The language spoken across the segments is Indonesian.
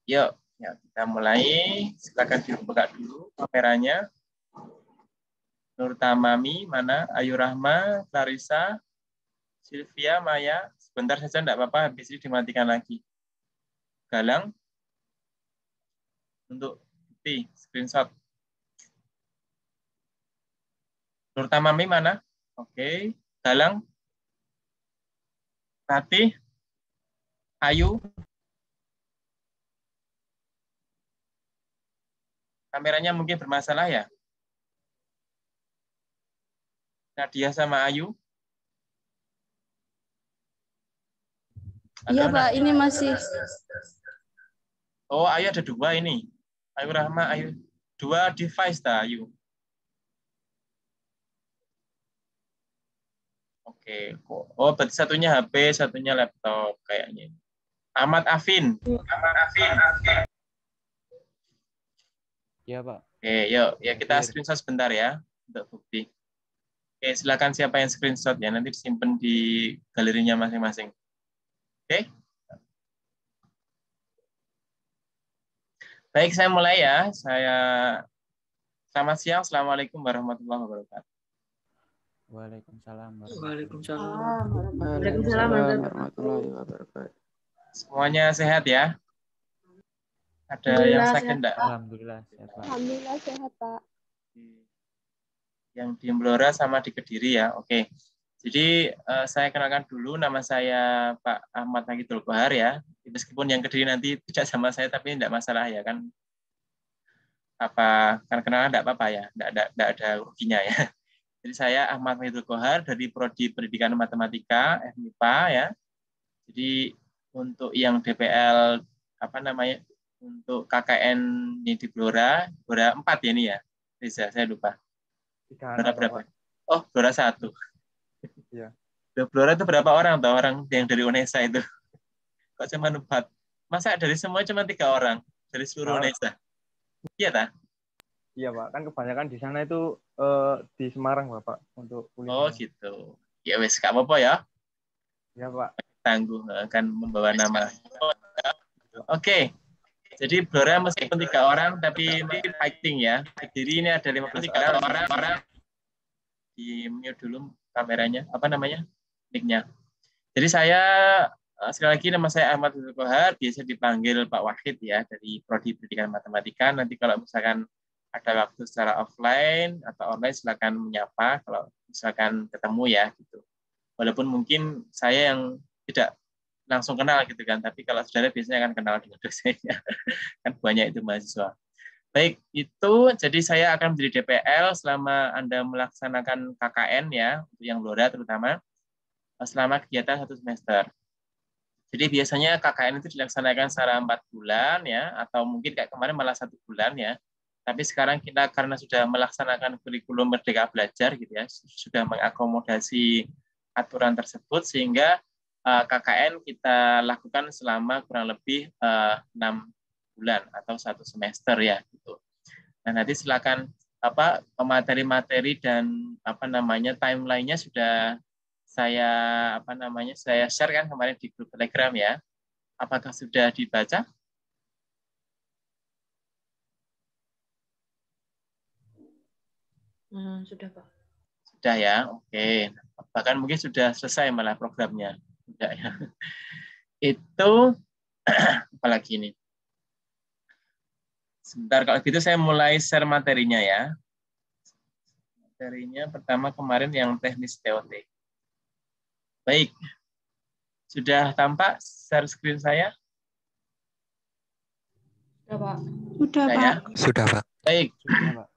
Yuk, ya, kita mulai. Silakan dibuka dulu kameranya. Nur Tamami, mana? Ayu Rahma, Clarissa, Sylvia, Maya. Sebentar saja, enggak apa-apa, habis ini dimatikan lagi. Galang, untuk bukti, screenshot. Nur Tamami, mana? Oke. Galang, Ratih, Ayu. Kameranya mungkin bermasalah ya? Nadia sama Ayu. Iya, Halo, Pak, Nadia. ini masih. Oh, Ayu ada dua ini. Ayu Rahma, Ayu. Dua device dah, Ayu. Oke. Oh, berarti satunya HP, satunya laptop kayaknya. Ahmad Afin. Ahmad Afin. Iya, Pak. Oke, yuk. Ya, kita Hadir. screenshot sebentar ya untuk bukti. Oke, silakan siapa yang screenshot ya. Nanti disimpan di galerinya masing-masing. Oke. Baik, saya mulai ya. Selamat siang. Assalamualaikum warahmatullahi wabarakatuh. Waalaikumsalam. Waalaikumsalam. Waalaikumsalam warahmatullahi wabarakatuh. Semuanya sehat ya? Ada yang Alhamdulillah, sakit sehat, enggak? Pak. Alhamdulillah sehat, Pak. Alhamdulillah sehat, Pak. Yang di Blora sama di Kediri ya. Oke. Jadi saya kenalkan dulu, nama saya Pak Ahmad Nagidul Kohar ya. Meskipun yang Kediri nanti tidak sama saya, tapi tidak masalah ya kan. Kan kenalan tidak apa-apa ya, tidak ada ruginya ya. Jadi saya Ahmad Nagidul Kohar dari Prodi Pendidikan Matematika FMIPA ya. Jadi untuk yang DPL untuk KKN ini di Blora 4 ya ini ya. Reza, saya lupa. Blora berapa? Oh, Blora 1. Iya. Blora itu berapa orang tuh orang yang dari UNESA itu? Kok cuma 4? Masa dari semua cuma 3 orang dari seluruh UNESA? Iya tak? Iya, Pak. Kan kebanyakan di sana itu di Semarang, Bapak, untuk kuliah. Oh, gitu. Ya wes, gak apa-apa ya. Iya, Pak. Tangguh akan membawa nama. Oke. Jadi Blora meskipun 3 orang tapi mungkin fighting ya. Kediri ini ada 15 orang. Di mute dulu kameranya. Apa namanya? Mic-nya. Jadi saya sekali lagi nama saya Ahmad Nagidul Kohar, biasa dipanggil Pak Wahid ya dari Prodi Pendidikan Matematika. Nanti kalau misalkan ada waktu secara offline atau online silakan menyapa kalau misalkan ketemu ya gitu. Walaupun mungkin saya yang tidak langsung kenal gitu kan, tapi kalau saudara biasanya akan kenal dengan dosennya. Kan banyak itu mahasiswa. Baik, itu jadi saya akan menjadi DPL selama Anda melaksanakan KKN ya, untuk yang Blora terutama, selama kegiatan 1 semester. Jadi biasanya KKN itu dilaksanakan secara 4 bulan ya, atau mungkin kayak kemarin malah 1 bulan ya. Tapi sekarang kita karena sudah melaksanakan kurikulum Merdeka Belajar gitu ya, sudah mengakomodasi aturan tersebut sehingga KKN kita lakukan selama kurang lebih 6 bulan atau 1 semester ya gitu. Nah, nanti silakan materi-materi dan timeline-nya sudah saya share kan kemarin di grup Telegram ya. Apakah sudah dibaca? Sudah, Pak. Sudah ya, oke. Bahkan mungkin sudah selesai malah programnya. Sudah ya. Itu apalagi ini. Sebentar, kalau gitu saya mulai share materinya ya. Materinya pertama kemarin yang teknis TOT. Baik. Sudah tampak share screen saya? Sudah, Pak. Sudah, Pak. Ya? Sudah, Pak. Baik. Sudah, Pak.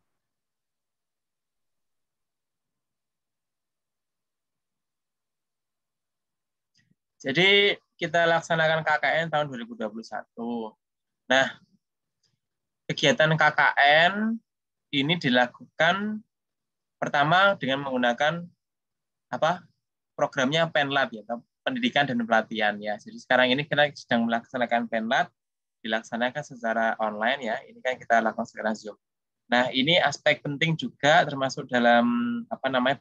Jadi kita laksanakan KKN tahun 2021. Nah, kegiatan KKN ini dilakukan pertama dengan menggunakan programnya Penlat ya, pendidikan dan pelatihan ya. Jadi sekarang ini kita sedang melaksanakan Penlat, dilaksanakan secara online ya. Ini kan kita lakukan secara Zoom. Nah, ini aspek penting juga termasuk dalam penilaian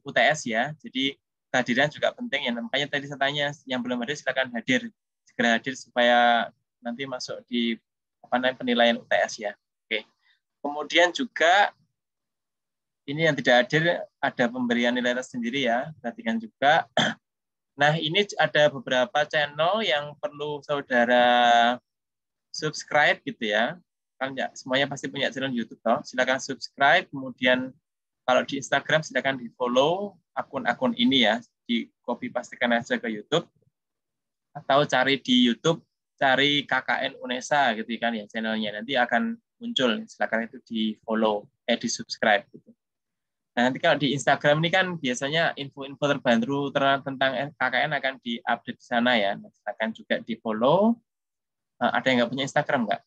UTS ya. Jadi kehadiran juga penting ya. Makanya tadi saya tanya yang belum hadir silakan hadir, segera hadir supaya nanti masuk di penilaian UTS ya. Oke. Kemudian juga ini yang tidak hadir ada pemberian nilai tersendiri ya, perhatikan juga. Nah, ini ada beberapa channel yang perlu saudara subscribe gitu ya. Kan ya, semuanya pasti punya channel YouTube toh. Silakan subscribe, kemudian kalau di Instagram silakan di-follow akun-akun ini ya, di copy pastikan aja ke YouTube atau cari di YouTube, cari KKN UNESA gitu kan ya channelnya. Nanti akan muncul, silakan itu di-follow, di-subscribe gitu. Nah, nanti kalau di Instagram ini kan biasanya info-info terbaru tentang KKN akan di-update di sana ya. Nah, silakan juga di-follow. Ada yang nggak punya Instagram nggak?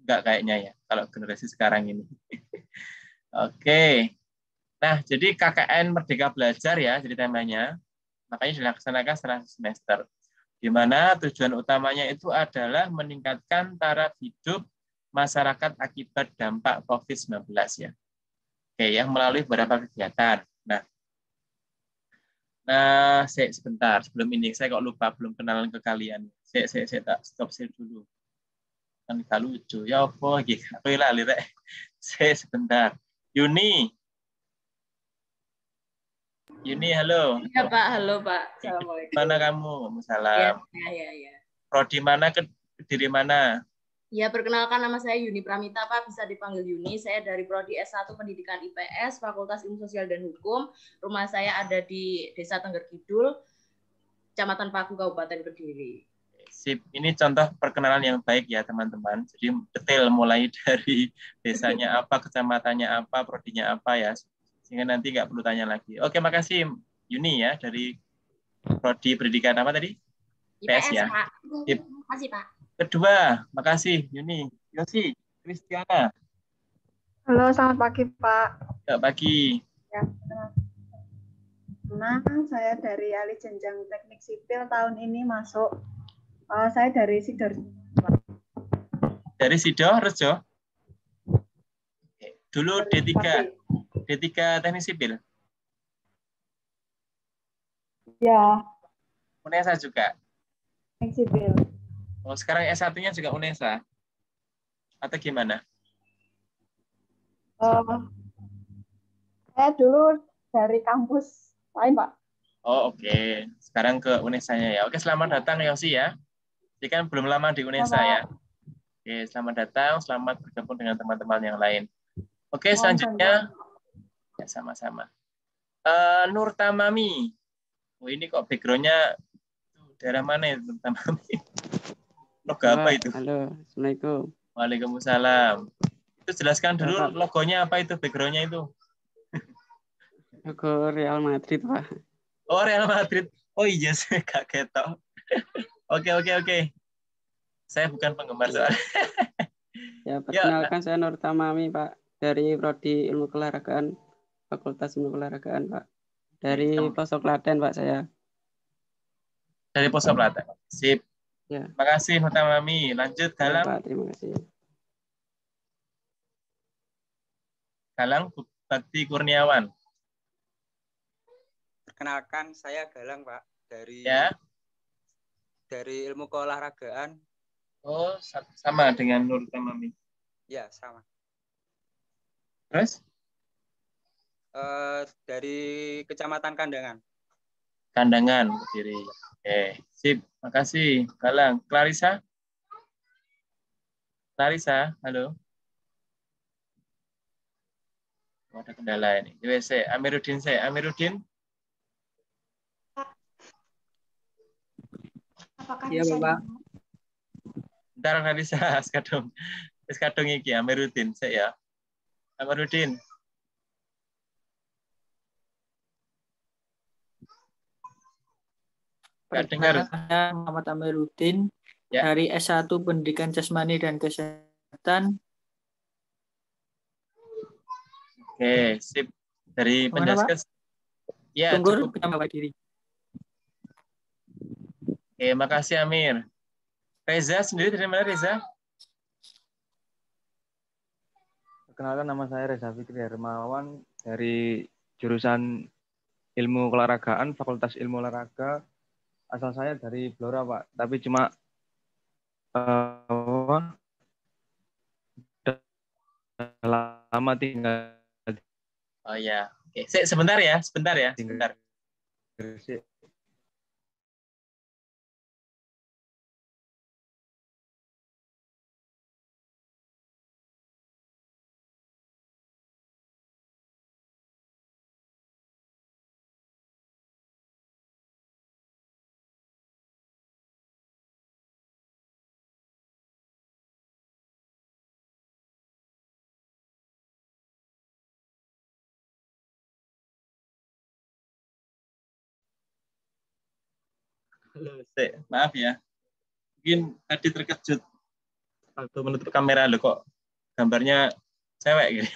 Nggak kayaknya ya, kalau generasi sekarang ini. Oke. Nah, jadi KKN Merdeka Belajar ya, jadi temanya. Makanya dilaksanakan setelah semester. Di mana tujuan utamanya itu adalah meningkatkan taraf hidup masyarakat akibat dampak COVID-19 ya. Oke, yang melalui beberapa kegiatan. Nah, sebentar sebelum ini saya kok lupa belum kenalan ke kalian. Saya tak stop dulu. Kan gak lucu. Ya apa iki? Aku lali rek. Saya sebentar. Yuni, halo. Iya Pak, halo Pak. Assalamualaikum. Mana kamu? Ya, Salam. ya. Prodi mana, Kediri mana? Ya, perkenalkan nama saya Yuni Pramita, Pak. Bisa dipanggil Yuni. Saya dari Prodi S1 Pendidikan IPS, Fakultas Ilmu Sosial dan Hukum. Rumah saya ada di Desa Tengger Kidul, Kecamatan Paku, Kabupaten Kediri. Sip. Ini contoh perkenalan yang baik ya, teman-teman. Jadi detail mulai dari desanya apa, kecamatannya apa, prodinya apa ya. Sehingga nanti nggak perlu tanya lagi. Oke, makasih Yuni ya, dari Prodi Pendidikan apa tadi? IPS, ya. Pak. Sip. Terima kasih, Pak. Kedua, makasih Yuni. Yosi, Kristiana. Halo, selamat pagi, Pak. Selamat pagi. Ya, Senang, saya dari alih jenjang teknik sipil tahun ini masuk. Saya dari Sidoarjo. Dari Sidoarjo? Dulu D3 teknik sipil? Ya. UNESA juga? Teknik sipil. Oh, sekarang S1-nya juga UNESA? Atau gimana? Saya dulu dari kampus lain, Pak. Oh, oke. Sekarang ke UNESA-nya ya. Oke, selamat datang Yosi ya. Jadi kan belum lama di UNESA ya. Oke, selamat datang. Selamat bergabung dengan teman-teman yang lain. Oke, selanjutnya. Ya, sama-sama. Nur Tamami. Oh, ini kok background-nya daerah mana ya, Nur Tamami? Logo apa itu? Halo, Assalamualaikum. Waalaikumsalam. Itu jelaskan dulu logonya apa itu, background-nya itu. Logo Real Madrid, Pak. Oh, Real Madrid. Oh iya, saya kaget toh. Oke. Saya bukan penggemar soalnya. Ya, perkenalkan saya Nur Tamami, Pak. Dari Prodi Ilmu Keolahragaan, Fakultas Ilmu Keolahragaan, Pak. Dari Pelosok Klaten, Pak, saya. Dari Pelosok Klaten. Sip. Ya. Terima kasih, Nur Tamami. Lanjut, Galang. Ya, Pak, terima kasih. Galang Bakti Kurniawan. Perkenalkan, saya Galang, Pak, dari Ilmu Keolahragaan. Oh, sama dengan Nur Tamami. Ya, sama. Terus? Dari Kecamatan Kandangan. Kandangan, Kediri. Oke, sip. Makasih, Galang. Clarissa, halo. Oh, ada kendala ini. Amiruddin. Apakah iya, Bapak. Ntar Clarissa, sekadung iki Amiruddin saya ya. Amiruddin. Saya Muhammad Amiruddin dari S1 Pendidikan Jasmani dan Kesehatan. Oke, sip. Dari Penjaskes. Ya, tunggu Bapak diri. Oke, makasih Amir. Reza sendiri dari mana, Reza? Perkenalkan, nama saya Reza Fikri Hermawan dari jurusan Ilmu Keolahragaan, Fakultas Ilmu Olahraga. Asal saya dari Blora, Pak. Tapi cuma Udah lama tinggal. Oh ya, oke. Sebentar ya, sebentar. Gresik. Halo, maaf ya. Mungkin tadi terkejut waktu menutup kamera lo kok gambarnya cewek gitu.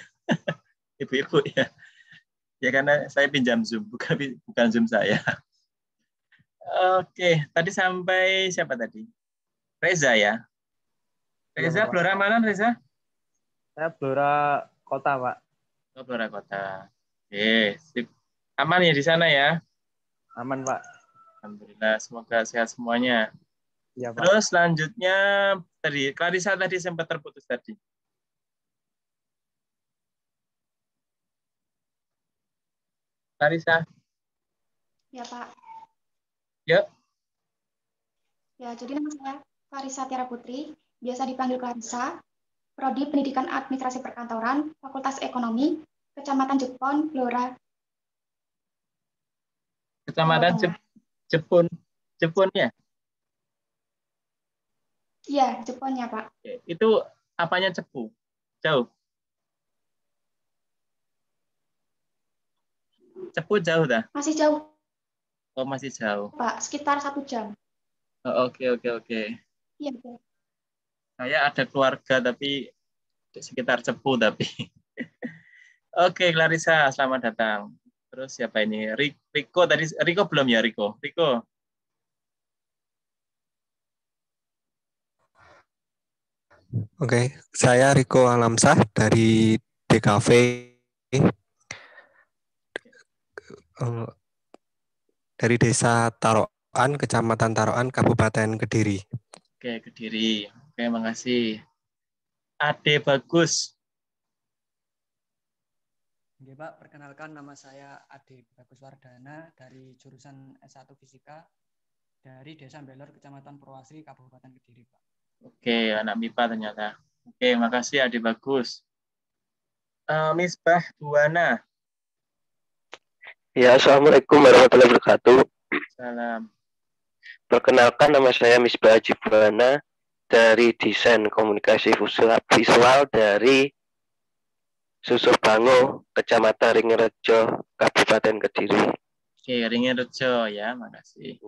Ibu-ibu ya. Ya karena saya pinjam Zoom, bukan Zoom saya. Oke, tadi sampai siapa tadi? Reza ya. Reza, Blora mana Reza? Saya Blora Kota, Pak. Oh, Blora Kota. Oke, sip. Aman ya di sana ya? Aman, Pak. Alhamdulillah, semoga sehat semuanya. Ya, Pak. Terus selanjutnya tadi Clarissa tadi sempat terputus tadi. Clarissa. Ya, Pak. Yuk. Ya, jadi nama saya Clarissa Tiara Putri, biasa dipanggil Clarissa, Prodi Pendidikan Administrasi Perkantoran, Fakultas Ekonomi, Kecamatan Jepon, Blora. Kecamatan Jepun ya? Iya, Jeponnya, Pak. Itu apanya Cepu? Jauh? Cepu jauh dah? Masih jauh. Oh, masih jauh. Pak, sekitar 1 jam. Oh, oke. Iya, Pak. Saya ada keluarga tapi sekitar Cepu tapi. Oke, Clarissa, selamat datang. Terus siapa ini? Riko tadi. Riko belum ya, Riko? Riko. Oke, saya Riko Alamsah dari DKV dari Desa Taroan, Kecamatan Taroan, Kabupaten Kediri. Oke, Kediri. Oke, makasih. Ade Bagus. Oke, Pak, perkenalkan nama saya Ade Bagus Wardana dari jurusan S1 Fisika dari Desa Belor, Kecamatan Purwasri, Kabupaten Kediri, Pak. Oke, anak MIPA ternyata. Oke, makasih Ade Bagus. Misbah Buwana. Ya, Assalamualaikum warahmatullahi wabarakatuh. Salam. Perkenalkan, nama saya Misbah Buwana dari Desain Komunikasi Visual dari Susubango, Kecamatan Ringerejo, Kabupaten Kediri. Oke, Ringerejo ya, makasih.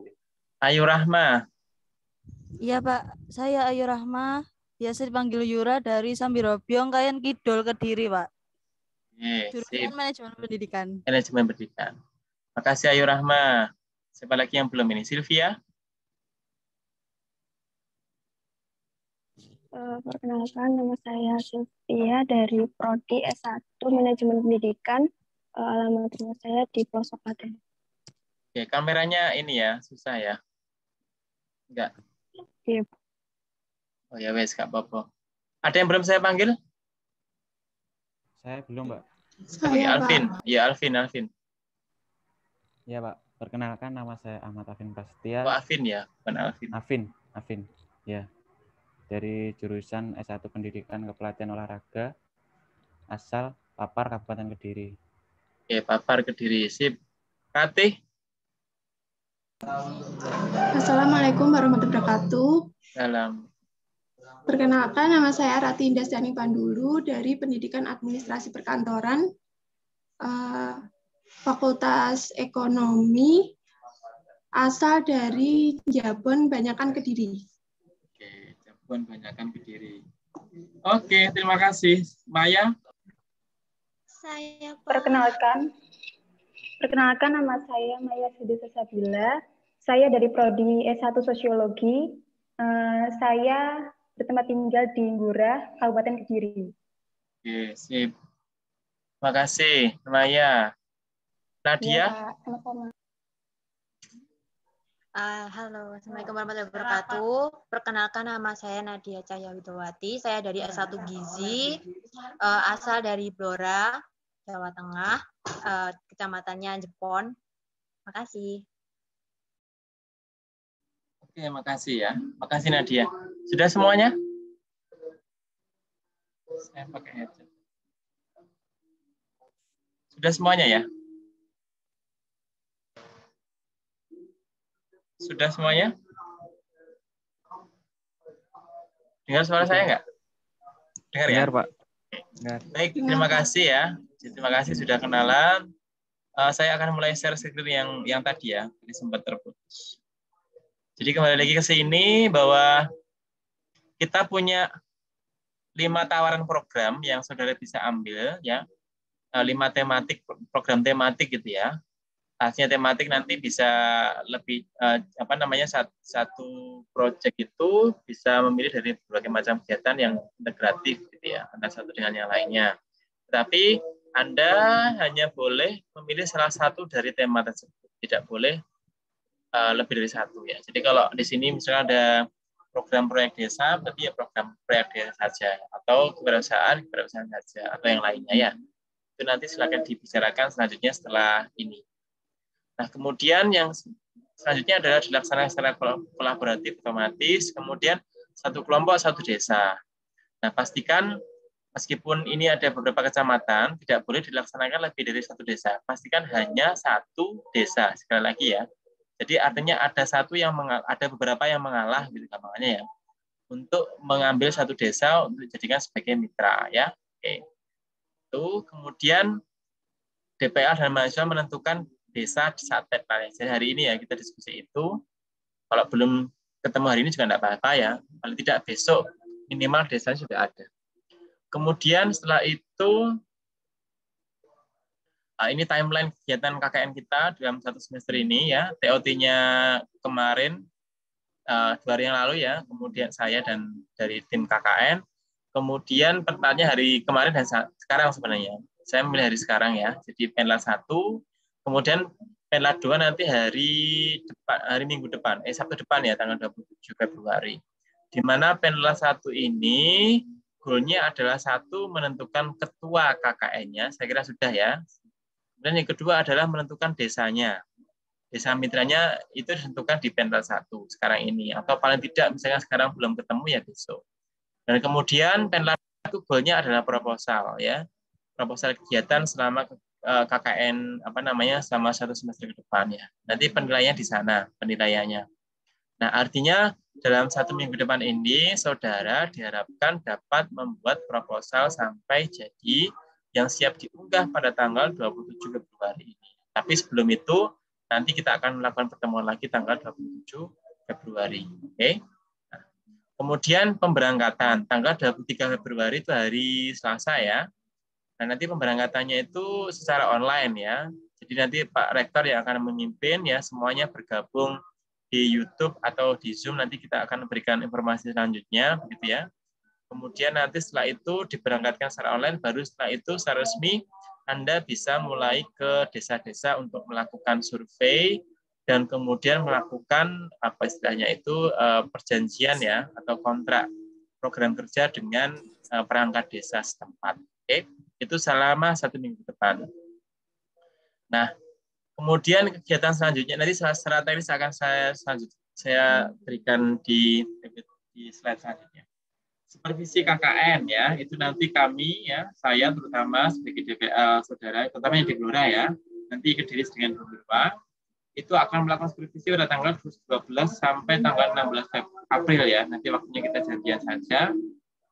Ayu Rahma. Iya, Pak. Saya Ayu Rahma, biasa dipanggil Yura dari Sambirobyong, Kayan Kidul, Kediri, Pak. Jurusan Manajemen Pendidikan. Manajemen Pendidikan. Makasih Ayu Rahma. Siapa lagi yang belum ini? Sylvia? Perkenalkan, nama saya Sylvia dari Prodi S1 Manajemen Pendidikan. Alamat rumah saya di pelosok Klaten. Oke, kameranya ini ya, susah ya? Enggak? Iya. Oh ya wes, nggak apa-apa. Ada yang belum saya panggil? Saya belum, Pak. Saya, Alvin. Ya, Alvin. Ya, Pak. Perkenalkan, nama saya Ahmad Afin Prasetya. Oh, Afin ya, bukan Alvin. Afin. Ya. Dari jurusan S1 Pendidikan Kepelatihan Olahraga, asal Papar, Kabupaten Kediri. Oke, Papar Kediri. Sip. Katih. Assalamualaikum warahmatullahi wabarakatuh. Salam. Perkenalkan, nama saya Rati Indastiani Pandulu dari Pendidikan Administrasi Perkantoran, Fakultas Ekonomi, asal dari Jabon, Banyakan, Kediri. Oke, Jabon, Banyakan, Kediri. Oke, terima kasih. Maya? Saya Perkenalkan, nama saya Maya Sudi Sesabila. Saya dari Prodi S1 Sosiologi. Saya bertempat tinggal di Ngurah, Kabupaten Kediri. Oke, sip. Terima kasih, Maya. Nadia? Ya, sama-sama. Halo, Assalamualaikum warahmatullahi wabarakatuh. Perkenalkan, nama saya Nadia Cahya Widowati. Saya dari S1 Gizi, asal dari Blora, Jawa Tengah, kecamatannya Jepon. Makasih. Oke, makasih ya. Makasih Nadia. Sudah semuanya? Saya pakai headset. Sudah semuanya ya? Sudah semuanya? Dengar suara saya nggak? Dengar ya? Dengar, Pak. Dengar. Baik, terima kasih ya. Terima kasih sudah kenalan. Saya akan mulai share screen yang tadi ya, jadi sempat terputus. Jadi kembali lagi ke sini bahwa kita punya 5 tawaran program yang saudara bisa ambil ya. 5 tematik, program tematik gitu ya. Hasilnya tematik nanti bisa lebih satu project itu bisa memilih dari berbagai macam kegiatan yang integratif gitu ya, antara satu dengan yang lainnya. Tapi Anda hanya boleh memilih salah satu dari tema tersebut, tidak boleh lebih dari satu ya. Jadi kalau di sini misalnya ada program proyek desa, berarti ya program proyek desa saja, atau kewirausahaan saja, atau yang lainnya ya. Itu nanti silakan dibicarakan selanjutnya setelah ini. Nah, kemudian yang selanjutnya adalah dilaksanakan secara kolaboratif otomatis, kemudian satu kelompok, satu desa. Nah, pastikan meskipun ini ada beberapa kecamatan, tidak boleh dilaksanakan lebih dari satu desa. Pastikan hanya satu desa, sekali lagi ya. Jadi artinya ada beberapa yang mengalah, gitu gampangnya ya, untuk mengambil satu desa untuk dijadikan sebagai mitra ya. Oke. Itu kemudian DPR dan mahasiswa menentukan desa saat deadline. Jadi hari ini ya kita diskusi itu. Kalau belum ketemu hari ini juga tidak apa-apa ya. Paling tidak besok minimal desanya sudah ada. Kemudian setelah itu ini timeline kegiatan KKN kita dalam satu semester ini ya. TOT-nya kemarin 2 hari yang lalu ya. Kemudian saya dan dari tim KKN. Kemudian pertanyaannya hari kemarin dan sekarang sebenarnya. Saya memilih hari sekarang ya. Jadi penlat 1. Kemudian penlat 2 nanti hari Minggu depan, Sabtu depan ya, tanggal 27 Februari. Di mana penlat 1 ini goalnya adalah 1 menentukan ketua KKN-nya, saya kira sudah ya. Dan yang kedua adalah menentukan desanya. Desa mitranya itu ditentukan di penlat 1 sekarang ini, atau paling tidak misalnya sekarang belum ketemu ya besok. Dan kemudian penlat 1 goalnya adalah proposal ya. Proposal kegiatan selama KKN selama 1 semester ke depan ya. Nanti penilaiannya di sana, penilaiannya. Nah, artinya dalam 1 minggu depan ini saudara diharapkan dapat membuat proposal sampai jadi yang siap diunggah pada tanggal 27 Februari ini. Tapi sebelum itu nanti kita akan melakukan pertemuan lagi tanggal 27 Februari. Oke. Nah, kemudian pemberangkatan tanggal 23 Februari itu hari Selasa ya. Nah, nanti pemberangkatannya itu secara online ya. Jadi nanti Pak Rektor yang akan memimpin ya, semuanya bergabung di YouTube atau di Zoom, nanti kita akan berikan informasi selanjutnya begitu ya. Kemudian nanti setelah itu diberangkatkan secara online, baru setelah itu secara resmi Anda bisa mulai ke desa-desa untuk melakukan survei dan kemudian melakukan apa istilahnya itu perjanjian ya atau kontrak program kerja dengan perangkat desa setempat. Oke. Itu selama 1 minggu depan. Nah, kemudian kegiatan selanjutnya nanti secara teknis akan saya berikan di slide selanjutnya. Supervisi KKN ya, itu nanti kami ya, saya terutama sebagai DPL saudara, terutama yang di Blora ya, nanti Kediri dengan beberapa, itu akan melakukan supervisi pada tanggal 12 sampai tanggal 16 April ya. Nanti waktunya kita janjian saja.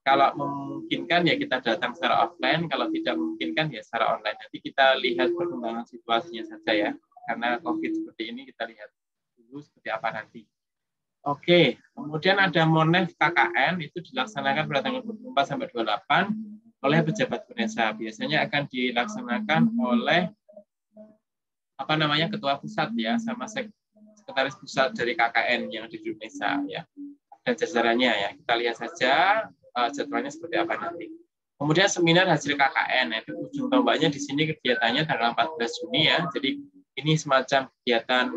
Kalau memungkinkan ya kita datang secara offline, kalau tidak memungkinkan ya secara online. Nanti kita lihat perkembangan situasinya saja ya. Karena COVID seperti ini kita lihat dulu seperti apa nanti. Oke, kemudian ada Monef KKN itu dilaksanakan pada tanggal 24 sampai 28 oleh pejabat UNESA. Biasanya akan dilaksanakan oleh ketua pusat ya sama sekretaris pusat dari KKN yang di Indonesia ya. Dan jajarannya ya. Kita lihat saja jadwalnya seperti apa nanti. Kemudian seminar hasil KKN, itu ujung tombaknya di sini kegiatannya tanggal 14 Juni ya. Jadi ini semacam kegiatan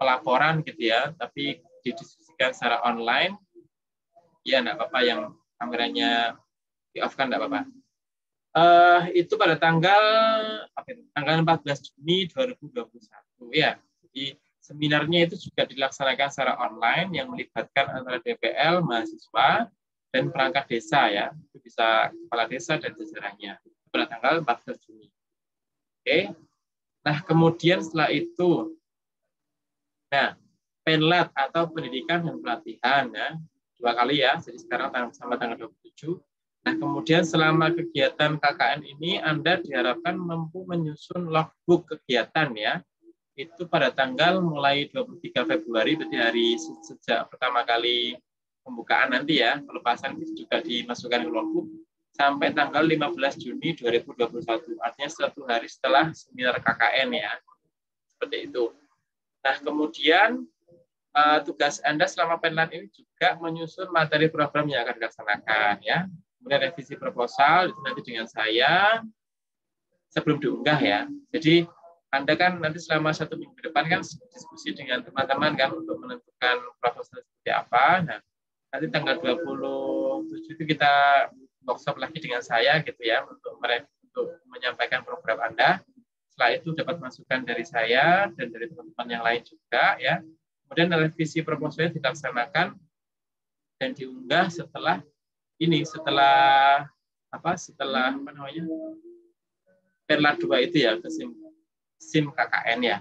pelaporan gitu ya, tapi didiskusikan secara online, ya enggak apa-apa yang kameranya di-off-kan enggak apa-apa. Itu pada tanggal 14 Juni 2021 ya. Jadi seminarnya itu juga dilaksanakan secara online yang melibatkan antara DPL, mahasiswa, dan perangkat desa ya. Itu bisa kepala desa dan jajarannya pada tanggal 14 Juni. Oke. Nah, kemudian setelah itu, penlat atau pendidikan dan pelatihan ya, 2 kali ya. Jadi sekarang sampai tanggal 27. Nah, kemudian selama kegiatan KKN ini Anda diharapkan mampu menyusun logbook kegiatan ya. Itu pada tanggal mulai 23 Februari, berarti hari sejak pertama kali pembukaan nanti ya, pelepasan itu juga dimasukkan ke logbook sampai tanggal 15 Juni 2021. Artinya 1 hari setelah seminar KKN ya. Seperti itu. Nah, kemudian tugas Anda selama penlat ini juga menyusun materi program yang akan dilaksanakan ya. Kemudian revisi proposal itu nanti dengan saya sebelum diunggah ya. Jadi Anda kan nanti selama 1 minggu ke depan kan diskusi dengan teman-teman kan untuk menentukan proposal seperti apa. Nah, nanti tanggal 27 itu kita workshop lagi dengan saya gitu ya untuk menyampaikan program Anda. Setelah itu dapat masukan dari saya dan dari teman-teman yang lain juga ya. Kemudian revisi proposalnya dilaksanakan dan diunggah setelah Perlat 2 itu ya ke SIM KKN ya.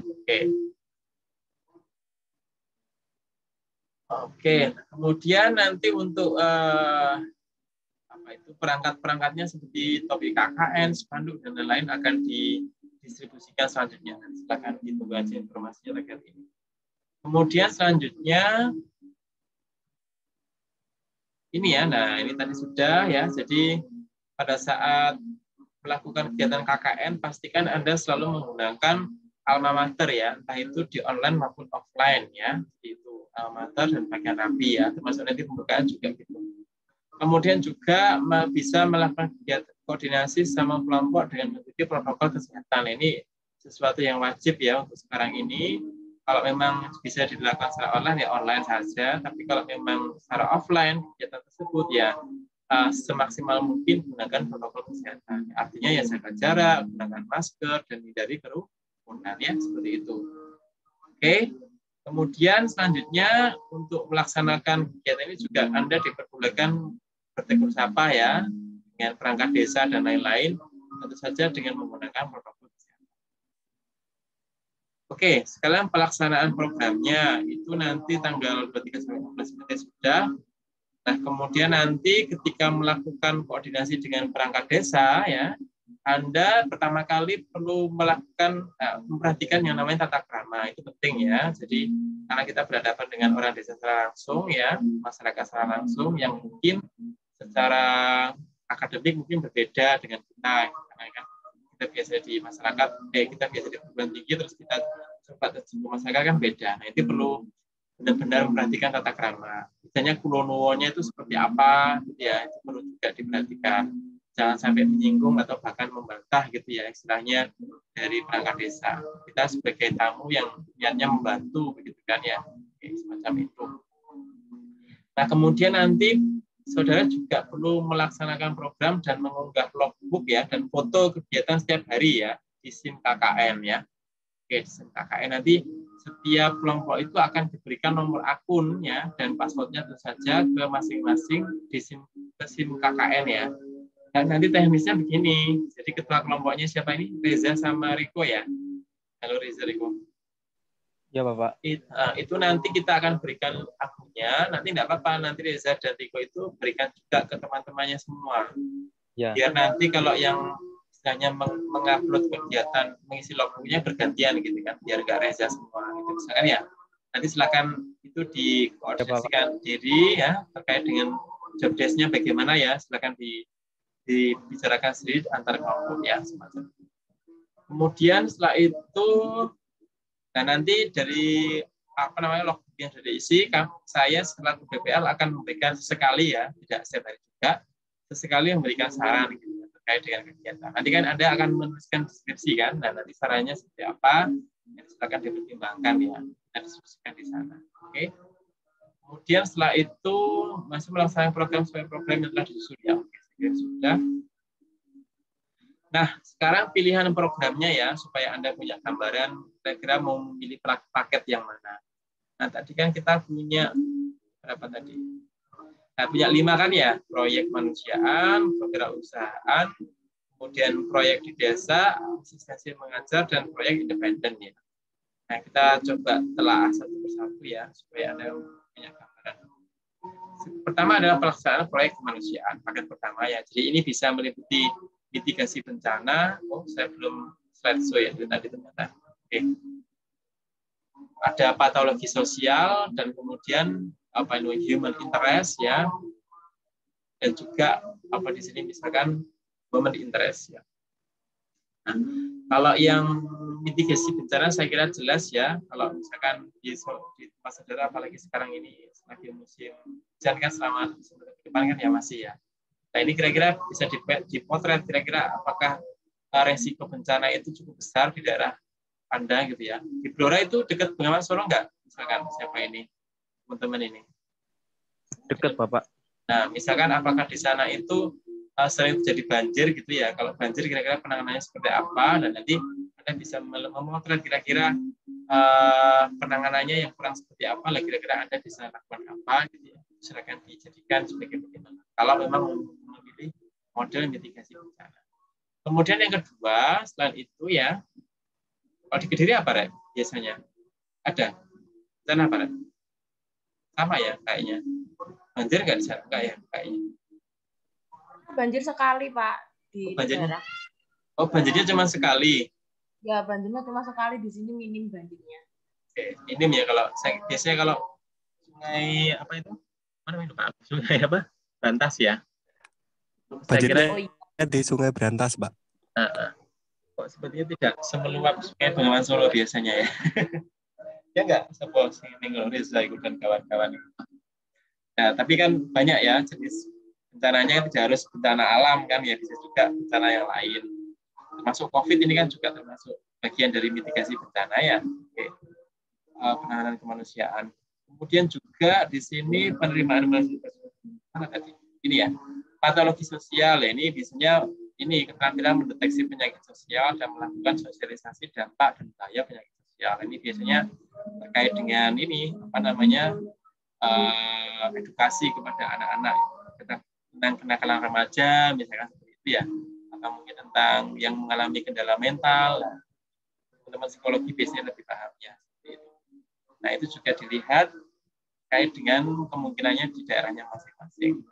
Oke. Kemudian nanti untuk perangkat-perangkatnya seperti topik KKN, spanduk dan lain-lain akan didistribusikan selanjutnya. Silakan ditunggu aja informasinya terkait ini. Kemudian selanjutnya ini ya, nah ini tadi sudah ya. Jadi pada saat melakukan kegiatan KKN pastikan Anda selalu menggunakan alma mater ya, entah itu di online maupun offline ya. Itu alma mater dan pakaian rapi ya, termasuk nanti pembukaan juga gitu. Kemudian juga bisa melakukan kegiatan koordinasi sama kelompok dengan mengikuti protokol kesehatan. Ini sesuatu yang wajib ya untuk sekarang ini. Kalau memang bisa dilakukan secara online ya online saja, tapi kalau memang secara offline kegiatan tersebut ya semaksimal mungkin gunakan protokol kesehatan. Artinya ya jaga jarak, gunakan masker dan hindari kerumunan ya, seperti itu. Oke. Kemudian selanjutnya untuk melaksanakan kegiatan ini juga Anda diperbolehkan bertegur sapa ya dengan perangkat desa dan lain-lain, tentu saja dengan menggunakan protokol kesehatan. Oke, sekalian pelaksanaan programnya itu nanti tanggal 23-15 sudah. Nah, kemudian nanti ketika melakukan koordinasi dengan perangkat desa ya, Anda pertama kali perlu memperhatikan yang namanya tata krama, itu penting ya. Jadi karena kita berhadapan dengan orang desa secara langsung ya, masyarakat secara langsung yang mungkin secara akademik mungkin berbeda dengan kita, karena kan kita biasa di masyarakat, kita biasa di perguruan tinggi terus kita coba terjun ke masyarakat kan beda. Nah, itu perlu benar-benar memperhatikan tata krama. Misalnya kulonuwonnya itu seperti apa, gitu ya, itu perlu juga diperhatikan. Jangan sampai menyinggung atau bahkan membantah gitu ya, istilahnya dari perangkat desa. Kita sebagai tamu yang niatnya membantu, begitu kan ya, semacam itu. Nah, kemudian nanti saudara juga perlu melaksanakan program dan mengunggah logbook ya dan foto kegiatan setiap hari ya di SIM KKN ya. Oke, di SIM KKN nanti setiap kelompok itu akan diberikan nomor akun ya dan passwordnya tentu saja ke masing-masing di SIM KKN ya. Dan nanti teknisnya begini. Jadi ketua kelompoknya siapa ini? Reza sama Riko ya. Halo Reza, Riko. Ya Bapak. Itu nanti kita akan berikan akunnya. Nanti enggak apa-apa, nanti Reza dan Riko itu berikan juga ke teman-temannya semua. Ya. Biar nanti kalau yang istilahnya mengupload kegiatan, mengisi logbooknya bergantian gitu kan, biar enggak Reza semua gitu. Misalkan ya, nanti silakan itu dikoordinasikan diri ya terkait dengan job desk-nya bagaimana ya, silakan dibicarakan sendiri antar kelompok ya semacam. Kemudian setelah itu nah nanti dari logbook yang sudah diisi, saya setelah BPL akan memberikan sesekali ya, tidak setiap hari juga, sesekali memberikan saran gitu, terkait dengan kegiatan. Nanti kan Anda akan menuliskan deskripsi kan, nah nanti sarannya seperti apa, silakan dipertimbangkan ya. kita diskusikan di sana. Oke. Kemudian setelah itu masih melaksanakan program yang telah disusun ya. Oke, sudah. Nah, sekarang pilihan programnya ya, supaya Anda punya gambaran kira-kira mau memilih paket yang mana. Nah, tadi kan kita punya berapa tadi? Nah, punya 5 kan ya, proyek manusiaan, kewirausahaan, kemudian proyek di desa, asistensi mengajar, dan proyek independen ya. Nah, kita coba telah satu persatu ya, supaya Anda punya gambaran. Pertama adalah pelaksanaan proyek kemanusiaan, paket pertama ya. Jadi ini bisa meliputi mitigasi bencana. Oh, saya belum slideshow ya tadi ternyata. Oke. Ada patologi sosial dan kemudian apa itu human interest ya. Dan juga apa di sini misalkan women interest ya. Nah, kalau yang mitigasi bencana saya kira jelas ya. Kalau misalkan di tempat saudara apalagi sekarang ini lagi musim hujan kan selama depan kan ya masih ya. Nah ini kira-kira bisa dipotret kira-kira apakah resiko bencana itu cukup besar di daerah Anda gitu ya. Di Blora itu dekat Bengawan Solo enggak? Misalkan siapa ini? Teman-teman ini. Dekat Bapak. Nah misalkan apakah di sana itu sering terjadi banjir gitu ya. Kalau banjir kira-kira penanganannya seperti apa dan nanti Anda bisa memotret kira-kira penanganannya yang kurang seperti apa lah kira-kira Anda bisa lakukan apa gitu ya. Silakan dijadikan sebagai bagaimana. Kalau memang memilih model mitigasi bencana. Kemudian yang kedua, selain itu ya, kalau di Kediri apa, Rek? Biasanya ada bencana apa, Rek? Sama ya kayaknya. Banjir nggak di sana? Enggak ya kayaknya. Banjir sekali, Pak, di banjirnya? daerah. Oh, banjirnya cuma sekali. Ya, banjirnya cuma sekali, di sini minim banjirnya. Oke, minim ya kalau biasanya kalau sungai apa itu? Mana itu Pak? Sungai apa? Berantas ya. Banjirnya di Sungai Berantas, Pak. Kok sepertinya tidak semeluap Sungai Bengawan Solo biasanya ya. Ya enggak, suppose ini Gloris dan kawan-kawan. Nah, tapi kan banyak ya jenis bencananya tidak harus bencana alam kan ya, bisa juga bencana yang lain. Termasuk COVID ini kan juga termasuk bagian dari mitigasi bencana ya. Oke. Penanganan kemanusiaan. Kemudian juga di sini penerimaan mana tadi? Ini ya, patologi sosial ya, ini biasanya ini keterampilan mendeteksi penyakit sosial dan melakukan sosialisasi dampak dan bahaya penyakit sosial. Ini biasanya terkait dengan ini apa namanya edukasi kepada anak-anak tentang kenakalan remaja, misalkan seperti itu ya, atau mungkin tentang yang mengalami kendala mental. Teman-teman psikologi biasanya lebih pahamnya seperti itu. Nah itu juga dilihat terkait dengan kemungkinannya di daerahnya masing-masing.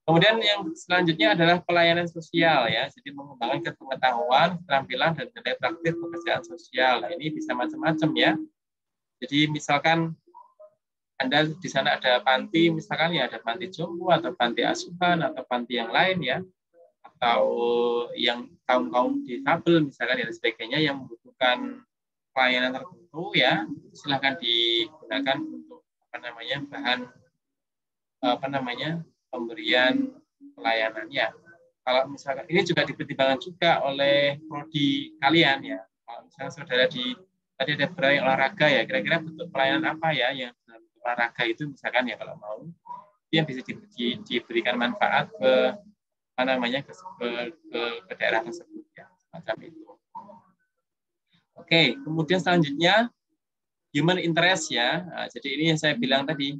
Kemudian yang selanjutnya adalah pelayanan sosial ya, jadi mengembangkan pengetahuan, keterampilan dan nilai praktik pekerjaan sosial. Nah, ini bisa macam-macam ya. Jadi misalkan Anda di sana ada panti, misalkan ya ada panti jompo atau panti asuhan atau panti yang lain ya, atau yang kaum difabel misalkan dan sebagainya yang membutuhkan pelayanan tertentu ya, silahkan digunakan untuk bahan pemberian pelayanannya. Kalau misalkan ini juga dipertimbangkan juga oleh prodi kalian ya. Kalau misalnya saudara tadi ada proyek olahraga ya, kira-kira bentuk pelayanan apa ya yang olahraga itu misalkan ya kalau mau yang bisa diberikan manfaat ke ke daerah tersebut ya, semacam itu. Oke, kemudian selanjutnya human interest ya. Nah, jadi ini yang saya bilang tadi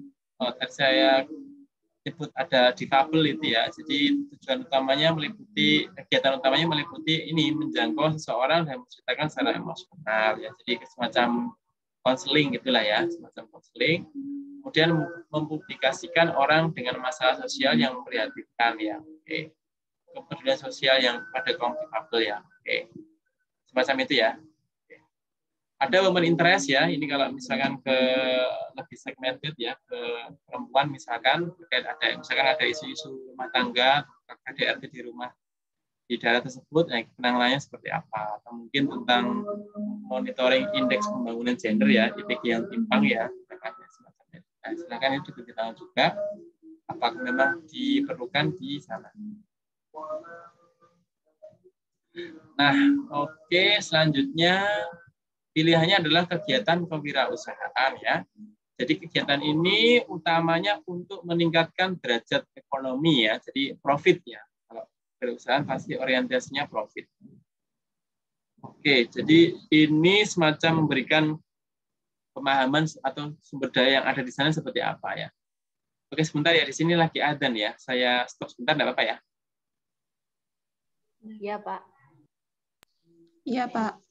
saya sebut ada difabel itu ya. Jadi kegiatan utamanya meliputi ini menjangkau seseorang dan menceritakan secara emosional ya. Jadi semacam konseling gitulah ya, semacam konseling. Kemudian mempublikasikan orang dengan masalah sosial yang memprihatinkan ya. Oke. Kepedulian sosial yang pada kaum difabel ya. Oke. Semacam itu ya. Ada women interest ya, ini kalau misalkan ke lebih segmented ya, ke perempuan misalkan ada isu-isu rumah tangga, KDRT di rumah di daerah tersebut, nah, penanganannya seperti apa, atau mungkin tentang monitoring indeks pembangunan gender ya, IPG yang timpang ya, semacamnya. Nah, silakan itu diketahui juga apakah memang diperlukan di sana. Nah, oke, selanjutnya pilihannya adalah kegiatan kewirausahaan ya. Jadi kegiatan ini utamanya untuk meningkatkan derajat ekonomi ya, jadi profit ya. Kalau perusahaan pasti orientasinya profit. Oke, jadi ini semacam memberikan pemahaman atau sumber daya yang ada di sana seperti apa ya. Oke, sebentar ya, di sini lagi adzan ya. Saya stop sebentar, enggak apa-apa ya? Iya, Pak. Iya, Pak.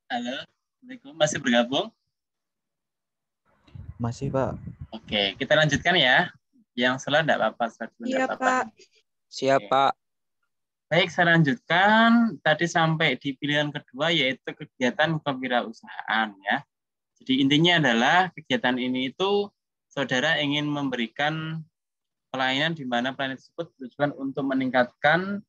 Halo, Assalamualaikum. Masih bergabung? Masih, Pak. Oke, kita lanjutkan ya. Yang salah enggak apa-apa. Iya, Pak. Siap, Pak. Baik, saya lanjutkan. Tadi sampai di pilihan kedua, yaitu kegiatan kewirausahaan ya. Jadi intinya adalah kegiatan ini itu saudara ingin memberikan pelayanan di mana pelayanan tersebut bertujuan untuk meningkatkan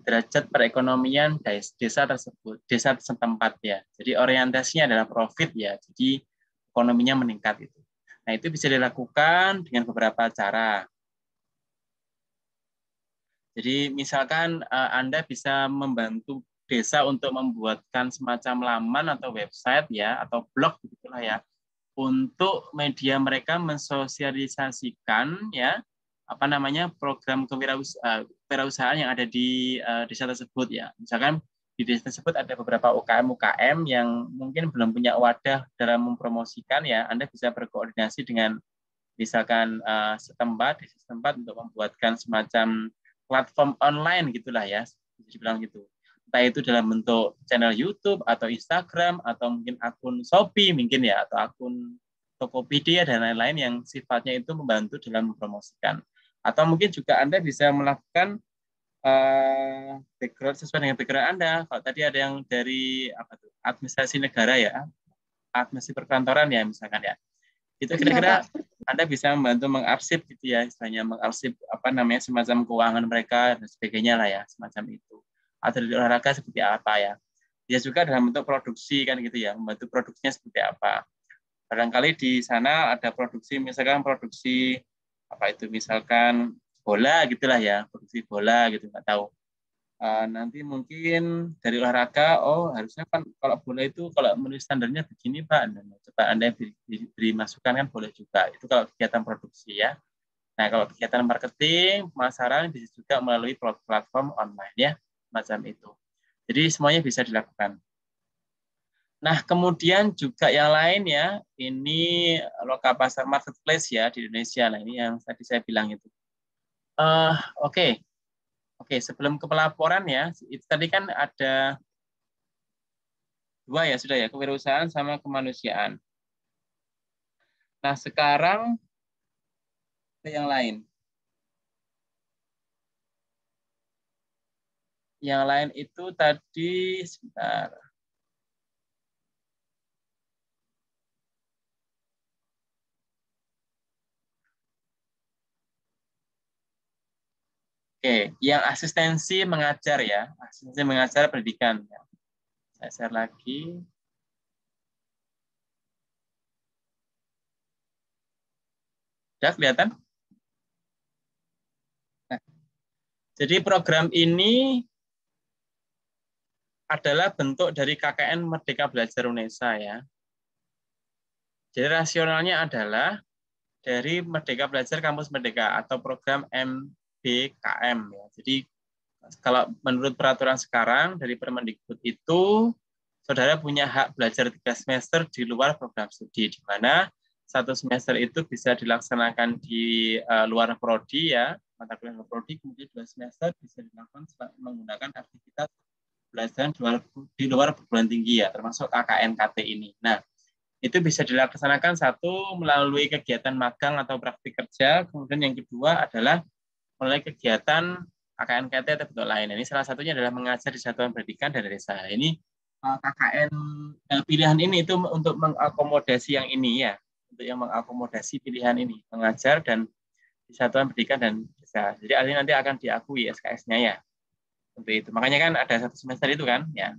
derajat perekonomian desa tersebut, desa setempat ya. Jadi orientasinya adalah profit ya. Jadi ekonominya meningkat itu. Nah, itu bisa dilakukan dengan beberapa cara. Jadi misalkan Anda bisa membantu desa untuk membuatkan semacam laman atau website ya atau blog begitulah ya untuk media mereka mensosialisasikan ya apa namanya program kewirausahaan yang ada di desa tersebut ya. Misalkan di desa tersebut ada beberapa UKM yang mungkin belum punya wadah dalam mempromosikan ya. Anda bisa berkoordinasi dengan misalkan desa setempat untuk membuatkan semacam platform online gitulah ya, bisa dibilang gitu. Entah itu dalam bentuk channel YouTube atau Instagram atau mungkin akun Shopee mungkin ya atau akun Tokopedia dan lain-lain yang sifatnya itu membantu dalam mempromosikan. Atau mungkin juga Anda bisa melakukan background sesuai dengan background Anda. Kalau tadi ada yang dari administrasi negara ya, administrasi perkantoran ya misalkan ya. Itu kira-kira Anda bisa membantu mengarsip gitu ya, istilahnya mengarsip semacam keuangan mereka dan sebagainya lah ya, semacam itu. Atau di olahraga seperti apa ya. Dia juga dalam bentuk produksi kan gitu ya, membantu produksinya seperti apa. Barangkali di sana ada produksi, misalkan produksi misalkan bola gitulah ya, produksi bola gitu, nggak tahu. Nanti mungkin dari olahraga, harusnya kan kalau bola itu kalau menurut standarnya begini Pak, coba Anda beri masukan kan boleh juga. Itu kalau kegiatan produksi ya. Nah kalau kegiatan marketing, pemasaran bisa juga melalui platform online ya, macam itu. Jadi semuanya bisa dilakukan. Nah kemudian juga yang lain ya, ini lokal pasar marketplace ya di Indonesia. Nah ini yang tadi saya bilang itu. Oke, sebelum ke pelaporan ya, itu tadi kan ada dua ya sudah ya, kewirausahaan sama kemanusiaan. Nah sekarang ke yang lain. Yang lain itu tadi sebentar. Oke, yang asistensi mengajar ya, asistensi mengajar pendidikan. Ya. Saya share lagi. Sudah kelihatan? Nah, jadi program ini adalah bentuk dari KKN Merdeka Belajar UNESA ya. Jadi rasionalnya adalah dari Merdeka Belajar Kampus Merdeka atau program BKM ya. Jadi kalau menurut peraturan sekarang dari Permendikbud itu saudara punya hak belajar 3 semester di luar program studi, di mana 1 semester itu bisa dilaksanakan di luar prodi ya, mata kuliah prodi, kemudian 2 semester bisa dilakukan menggunakan aktivitas belajar di luar perguruan tinggi ya, termasuk KKN-KT ini. Nah, itu bisa dilaksanakan satu melalui kegiatan magang atau praktik kerja, kemudian yang kedua adalah melalui kegiatan KKN-KT atau bentuk lain. Ini salah satunya adalah mengajar di satuan pendidikan dan desa. Ini KKN pilihan ini itu untuk mengakomodasi yang ini ya, untuk yang mengakomodasi pilihan ini, mengajar dan di satuan pendidikan dan desa. Jadi artinya nanti akan diakui SKS-nya ya. Untuk itu. Makanya kan ada 1 semester itu kan, ya.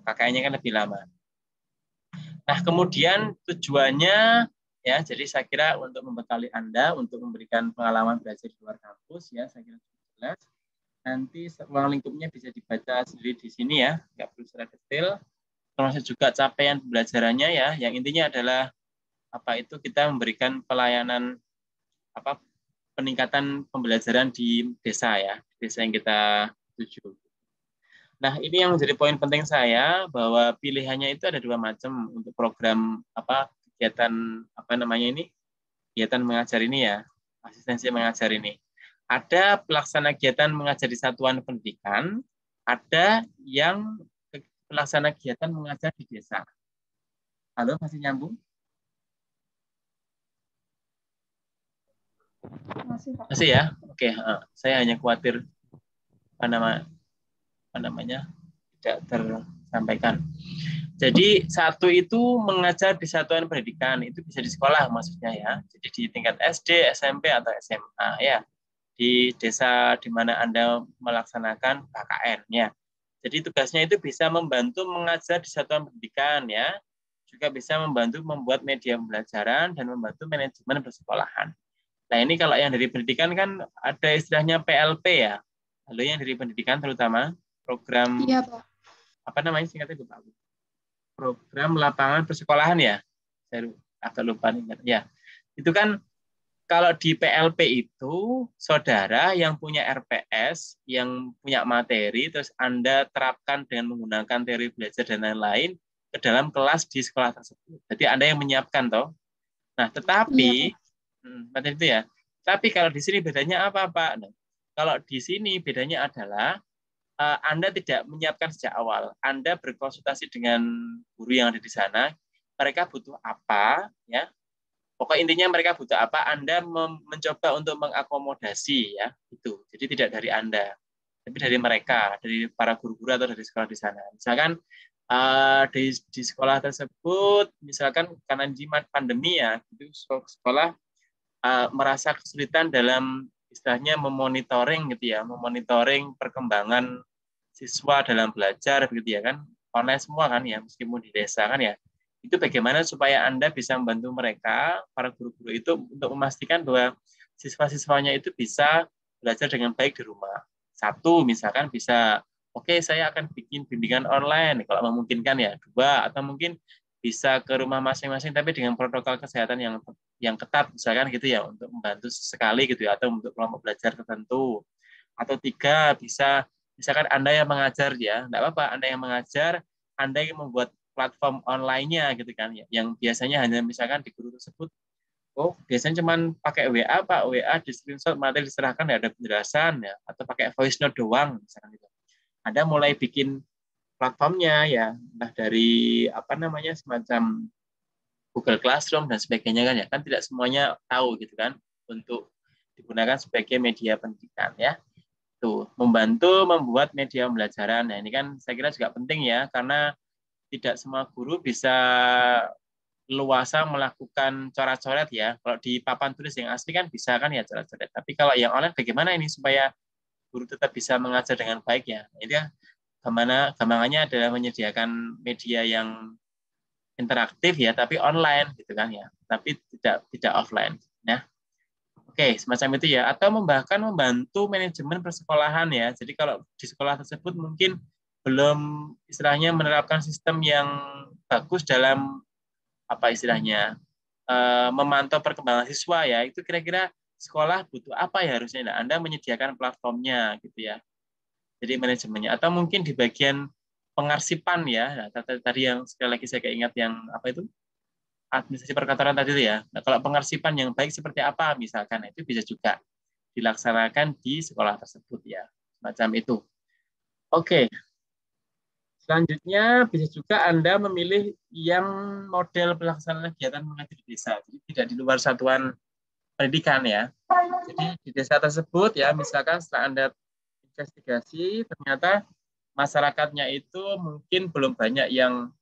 KKN-nya kan lebih lama. Nah, kemudian tujuannya ya, jadi saya kira untuk membekali Anda untuk memberikan pengalaman belajar di luar kampus ya, saya kira cukup jelas. Nanti ruang lingkupnya bisa dibaca sendiri di sini ya, nggak perlu secara detail. Termasuk juga capaian pembelajarannya ya, yang intinya adalah kita memberikan pelayanan peningkatan pembelajaran di desa ya, desa yang kita tuju. Nah, ini yang menjadi poin penting saya bahwa pilihannya itu ada 2 macam untuk program kegiatan kegiatan mengajar ini ya, asistensi mengajar ini. Ada pelaksana kegiatan mengajar di satuan pendidikan, ada yang pelaksana kegiatan mengajar di desa. Halo, masih nyambung? Masih ya? Oke, saya hanya khawatir apa namanya tidak tersampaikan. Jadi satu itu mengajar di satuan pendidikan, itu bisa di sekolah maksudnya ya. Jadi di tingkat SD, SMP atau SMA ya. Di desa di mana Anda melaksanakan KKN ya. Jadi tugasnya itu bisa membantu mengajar di satuan pendidikan ya. Juga bisa membantu membuat media pembelajaran dan membantu manajemen persekolahan. Nah, ini kalau yang dari pendidikan kan ada istilahnya PLP ya. Lalu yang dari pendidikan terutama program apa namanya singkatnya Pak? Program lapangan persekolahan ya. Saya agak lupa nih. Ya. Itu kan kalau di PLP itu saudara yang punya RPS, yang punya materi terus Anda terapkan dengan menggunakan teori belajar dan lain-lain ke dalam kelas di sekolah tersebut. Jadi Anda yang menyiapkan toh. Nah, tetapi materi itu ya. Tapi kalau di sini bedanya apa, Pak? Nah, kalau di sini bedanya adalah Anda tidak menyiapkan sejak awal. Anda berkonsultasi dengan guru yang ada di sana. Mereka butuh apa, ya? Pokok intinya mereka butuh apa, Anda mencoba untuk mengakomodasi, ya. Itu. Jadi tidak dari Anda, tapi dari mereka, dari para guru-guru atau dari sekolah di sana. Misalkan di sekolah tersebut, misalkan karena di pandemi ya, itu sekolah merasa kesulitan dalam istilahnya memonitoring gitu ya, memonitoring perkembangan siswa dalam belajar begitu ya kan, online semua kan ya, meskipun di desa kan ya. Itu bagaimana supaya Anda bisa membantu mereka, para guru-guru itu untuk memastikan bahwa siswa-siswanya itu bisa belajar dengan baik di rumah. Satu, misalkan bisa, oke, saya akan bikin bimbingan online kalau memungkinkan ya, 2, atau mungkin bisa ke rumah masing-masing tapi dengan protokol kesehatan yang ketat misalkan gitu ya, untuk membantu sekali gitu ya, atau untuk kelompok belajar tertentu. Atau 3, bisa misalkan Anda yang mengajar ya, enggak apa-apa, Anda yang mengajar, Anda yang membuat platform online-nya gitu kan ya, yang biasanya hanya misalkan di guru tersebut, oh biasanya cuman pakai WA Pak, WA di screenshot materi diserahkan ya ada penjelasan ya, atau pakai voice note doang misalkan gitu. Anda mulai bikin platformnya ya, entah dari apa namanya semacam Google Classroom dan sebagainya kan ya, kan tidak semuanya tahu gitu kan untuk digunakan sebagai media pendidikan ya. Tuh, membantu membuat media pembelajaran. Nah, ini kan saya kira juga penting ya, karena tidak semua guru bisa leluasa melakukan coret-coret ya. Kalau di papan tulis yang asli kan bisa kan ya coret-coret. Tapi kalau yang online bagaimana ini supaya guru tetap bisa mengajar dengan baik ya. Ini ya gampangannya adalah menyediakan media yang interaktif ya, tapi online gitu kan ya. Tapi tidak offline ya. Oke, semacam itu ya. Atau bahkan membantu manajemen persekolahan ya. Jadi kalau di sekolah tersebut mungkin belum istilahnya menerapkan sistem yang bagus dalam apa istilahnya memantau perkembangan siswa ya, itu kira-kira sekolah butuh apa ya harusnya. Nah, Anda menyediakan platformnya gitu ya, jadi manajemennya. Atau mungkin di bagian pengarsipan ya, nah, tadi yang sekali lagi saya keingat yang apa itu administrasi perkantoran tadi itu ya. Nah, kalau pengarsipan yang baik seperti apa misalkan, itu bisa juga dilaksanakan di sekolah tersebut ya, semacam itu. Oke. Selanjutnya bisa juga Anda memilih yang model pelaksanaan kegiatan mengajar di desa, jadi tidak di luar satuan pendidikan ya. Jadi di desa tersebut ya, misalkan setelah Anda investigasi ternyata masyarakatnya itu mungkin belum banyak yang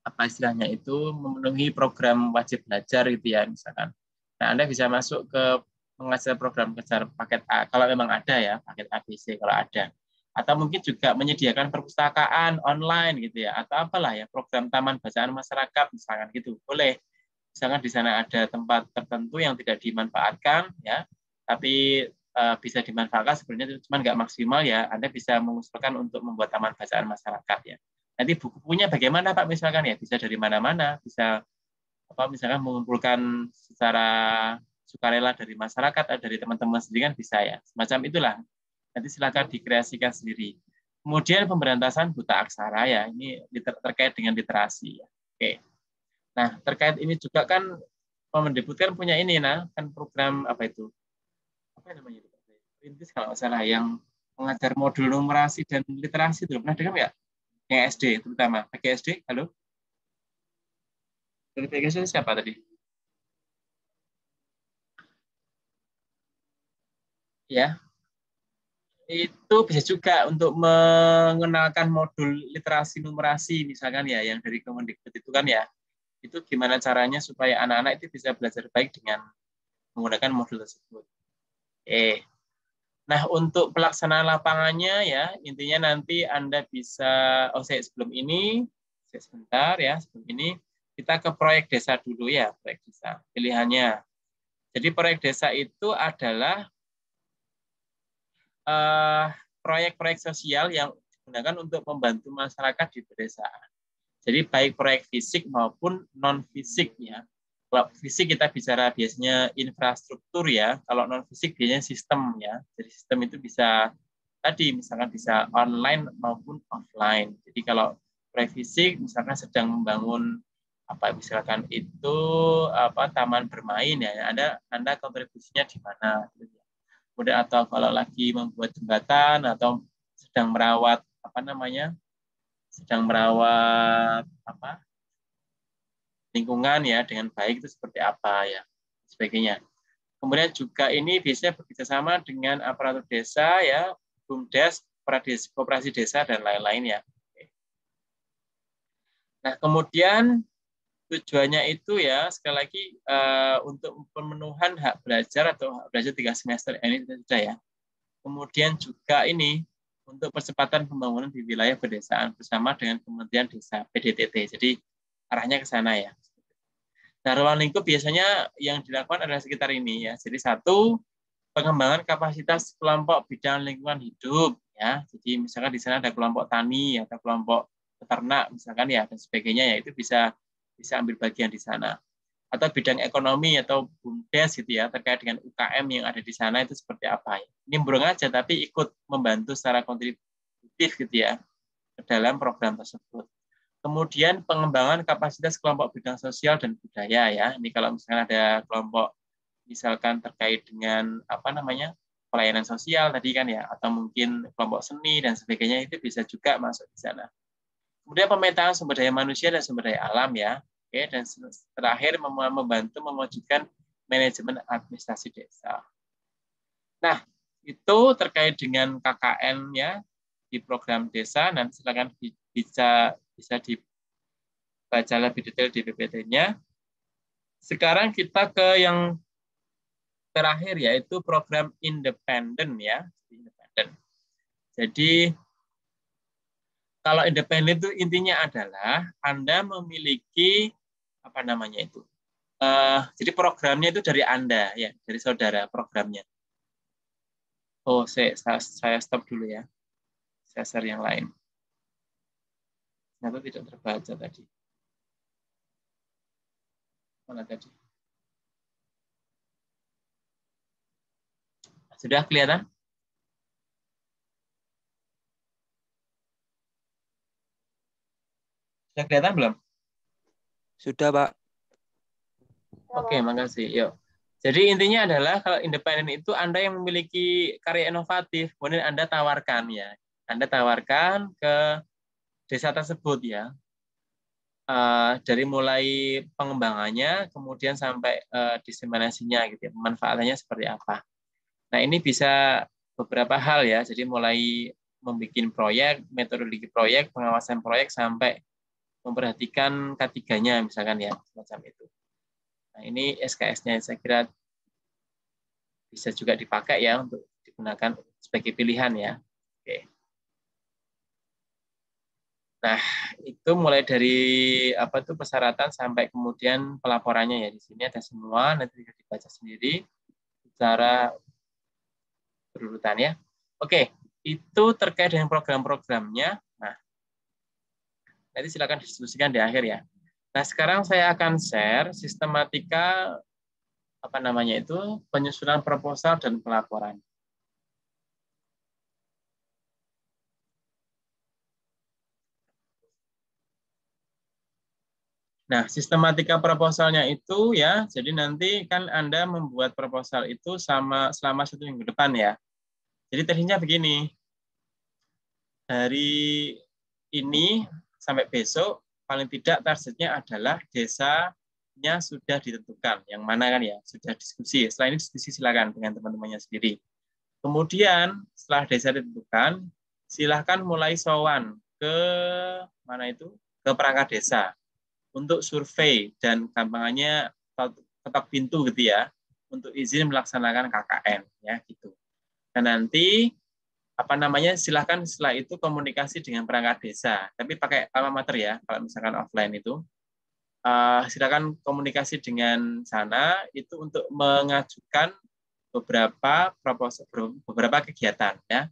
apa istilahnya itu memenuhi program wajib belajar gitu ya misalkan. Nah, Anda bisa masuk ke mengajar program kejar paket A kalau memang ada ya, paket ABC kalau ada. Atau mungkin juga menyediakan perpustakaan online gitu ya, atau apalah ya, program taman bacaan masyarakat misalkan gitu, boleh. Misalkan di sana ada tempat tertentu yang tidak dimanfaatkan ya, tapi bisa dimanfaatkan sebenarnya cuma nggak maksimal ya, Anda bisa mengusulkan untuk membuat taman bacaan masyarakat ya. Nanti buku-bukunya bagaimana Pak misalkan ya, bisa dari mana-mana, bisa apa misalkan mengumpulkan secara sukarela dari masyarakat atau dari teman-teman sendiri kan bisa ya, semacam itulah. Nanti silakan dikreasikan sendiri. Kemudian pemberantasan buta aksara ya, ini terkait dengan literasi. Ya. Oke. Nah terkait ini juga kan Kemendikbud kan punya ini, nah kan program apa itu? Apa namanya itu? Perintis kalau nggak salah yang mengajar modul numerasi dan literasi itu pernah dengar nggak? Yang SD terutama. PGSD, halo? Dari PGSD siapa tadi? Ya, itu bisa juga untuk mengenalkan modul literasi numerasi misalkan ya, yang dari Kemendikbud itu kan ya, itu gimana caranya supaya anak-anak itu bisa belajar baik dengan menggunakan modul tersebut. Nah, untuk pelaksanaan lapangannya ya, intinya nanti Anda bisa, sebelum ini, sebentar ya, sebelum ini, kita ke proyek desa dulu ya, proyek desa, pilihannya. Jadi proyek desa itu adalah proyek-proyek sosial yang digunakan untuk membantu masyarakat di pedesaan. Jadi baik proyek fisik maupun non-fisik ya. Kalau fisik kita bicara biasanya infrastruktur ya, kalau non-fisik biasanya sistem ya. Jadi sistem itu bisa tadi misalkan bisa online maupun offline. Jadi kalau proyek fisik misalkan sedang membangun misalkan itu taman bermain ya, Anda kontribusinya di mana gitu ya. Kemudian atau kalau lagi membuat jembatan atau sedang merawat lingkungan ya dengan baik itu seperti apa ya sebagainya. Kemudian juga ini biasanya bekerjasama dengan aparatur desa ya, BUMDes, koperasi desa dan lain-lain ya. Nah kemudian tujuannya itu ya sekali lagi untuk pemenuhan hak belajar atau hak belajar 3 semester ini sudah ya. Kemudian juga ini untuk percepatan pembangunan di wilayah pedesaan bersama dengan Kementerian Desa PDTT. Jadi arahnya ke sana ya. Nah, ruang lingkup biasanya yang dilakukan adalah sekitar ini ya. Jadi satu, pengembangan kapasitas kelompok bidang lingkungan hidup ya. Jadi misalkan di sana ada kelompok tani atau kelompok peternak misalkan ya dan sebagainya ya, itu bisa ambil bagian di sana. Atau bidang ekonomi atau BUMDes gitu ya, terkait dengan UKM yang ada di sana itu seperti apa ya. Ini burung aja tapi ikut membantu secara kontributif gitu ya ke dalam program tersebut. Kemudian pengembangan kapasitas kelompok bidang sosial dan budaya ya. Ini kalau misalkan ada kelompok misalkan terkait dengan pelayanan sosial tadi kan ya, atau mungkin kelompok seni dan sebagainya, itu bisa juga masuk di sana. Kemudian pemetaan sumber daya manusia dan sumber daya alam ya. Oke, dan terakhir membantu mewujudkan manajemen administrasi desa. Nah, itu terkait dengan KKN ya di program desa, dan silakan bisa dibaca lebih detail di PPT-nya. Sekarang kita ke yang terakhir yaitu program independen ya. Jadi kalau independen itu intinya adalah Anda memiliki jadi programnya itu dari Anda ya, dari saudara programnya. Saya stop dulu ya. Saya share yang lain. Kenapa tidak terbaca tadi? Mana tadi? Sudah kelihatan? Sudah kelihatan belum? Sudah, Pak. Oke, makasih. Yuk. Jadi intinya adalah kalau independen itu Anda yang memiliki karya inovatif, kemudian Anda tawarkan ya. Anda tawarkan ke desa tersebut ya. Dari mulai pengembangannya, kemudian sampai diseminasinya gitu ya, pemanfaatannya seperti apa. Nah, ini bisa beberapa hal ya. Jadi mulai membuat proyek, metodologi proyek, pengawasan proyek sampai memperhatikan K3-nya misalkan ya, semacam itu. Nah, ini SKS-nya saya kira bisa juga dipakai ya untuk digunakan sebagai pilihan ya. Oke. Nah, itu mulai dari persyaratan sampai kemudian pelaporannya ya. Di sini ada semua, nanti bisa dibaca sendiri secara berurutan ya. Oke, itu terkait dengan program-programnya. Nah, nanti silakan diskusikan di akhir ya. Nah, sekarang saya akan share sistematika penyusunan proposal dan pelaporan. Nah, sistematika proposalnya itu ya, jadi nanti kan Anda membuat proposal itu selama 1 minggu depan ya. Jadi tadinya begini, dari ini sampai besok paling tidak targetnya adalah desanya sudah ditentukan. Yang mana kan ya, sudah diskusi. Setelah ini diskusi silakan dengan teman-temannya sendiri. Kemudian setelah desa ditentukan, silahkan mulai sowan ke mana itu, ke perangkat desa untuk survei dan gampangannya ketok pintu gitu ya, untuk izin melaksanakan KKN ya gitu. Dan nanti silahkan setelah itu komunikasi dengan perangkat desa, tapi pakai alma mater ya. Kalau misalkan offline itu silakan komunikasi dengan sana itu untuk mengajukan beberapa proposal, beberapa kegiatan ya.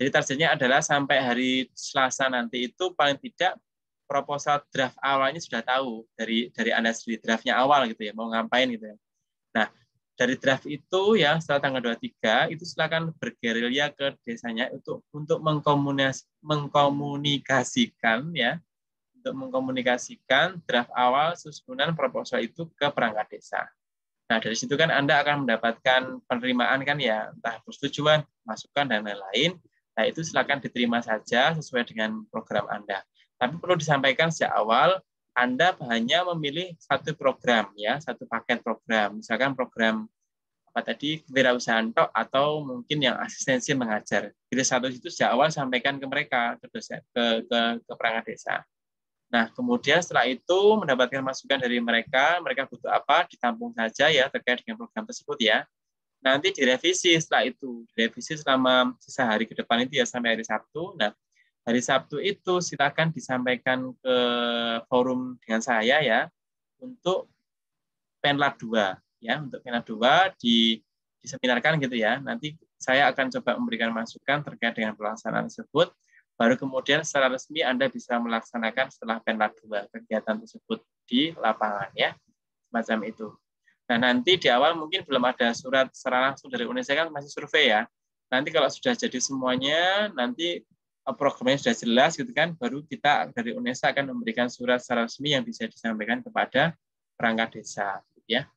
Jadi targetnya adalah sampai hari Selasa nanti itu paling tidak proposal draft awalnya sudah tahu dari Anda sendiri, draftnya awal gitu ya, mau ngapain gitu ya. Nah, dari draft itu ya setelah tanggal 23 itu silakan bergerilya ke desanya untuk mengkomunikasikan ya, untuk mengkomunikasikan draft awal susunan proposal itu ke perangkat desa. Nah, dari situ kan Anda akan mendapatkan penerimaan kan ya, entah persetujuan, masukan dan lain-lain. Nah, itu silakan diterima saja sesuai dengan program Anda. Tapi perlu disampaikan sejak awal, Anda hanya memilih satu program ya, satu paket program. Misalkan program kewirausahaan atau mungkin yang asistensi mengajar. Jadi satu itu sejak awal sampaikan ke mereka, ke perangkat desa. Nah, kemudian setelah itu mendapatkan masukan dari mereka butuh apa, ditampung saja ya terkait dengan program tersebut ya. Nanti direvisi setelah itu, direvisi selama sisa hari ke depan itu ya sampai hari Sabtu. Nah, hari Sabtu itu silakan disampaikan ke forum dengan saya ya untuk Penlat 2 ya, untuk Penlat 2 diseminarkan gitu ya. Nanti saya akan coba memberikan masukan terkait dengan pelaksanaan tersebut. Baru kemudian secara resmi Anda bisa melaksanakan setelah Penlat 2 kegiatan tersebut di lapangan ya. Semacam itu. Nah, nanti di awal mungkin belum ada surat secara langsung dari UNESA, kan masih survei ya. Nanti kalau sudah jadi semuanya, nanti programnya sudah jelas gitu kan, baru kita dari UNESA akan memberikan surat secara resmi yang bisa disampaikan kepada perangkat desa gitu ya.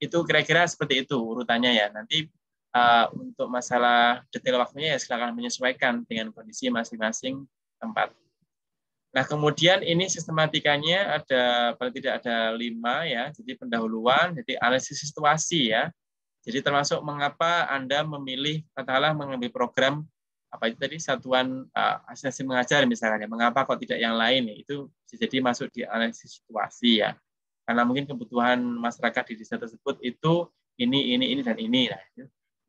Itu kira-kira seperti itu urutannya ya. Nanti untuk masalah detail waktunya ya silakan menyesuaikan dengan kondisi masing-masing tempat. Nah, kemudian ini sistematikanya paling tidak ada 5 ya. Jadi pendahuluan, jadi analisis situasi ya. Jadi termasuk mengapa Anda memilih katakanlah mengambil program apa itu tadi satuan asistensi mengajar misalnya, mengapa kok tidak yang lain ya, itu bisa jadi masuk di analisis situasi ya, karena mungkin kebutuhan masyarakat di desa tersebut itu ini dan ini. Nah,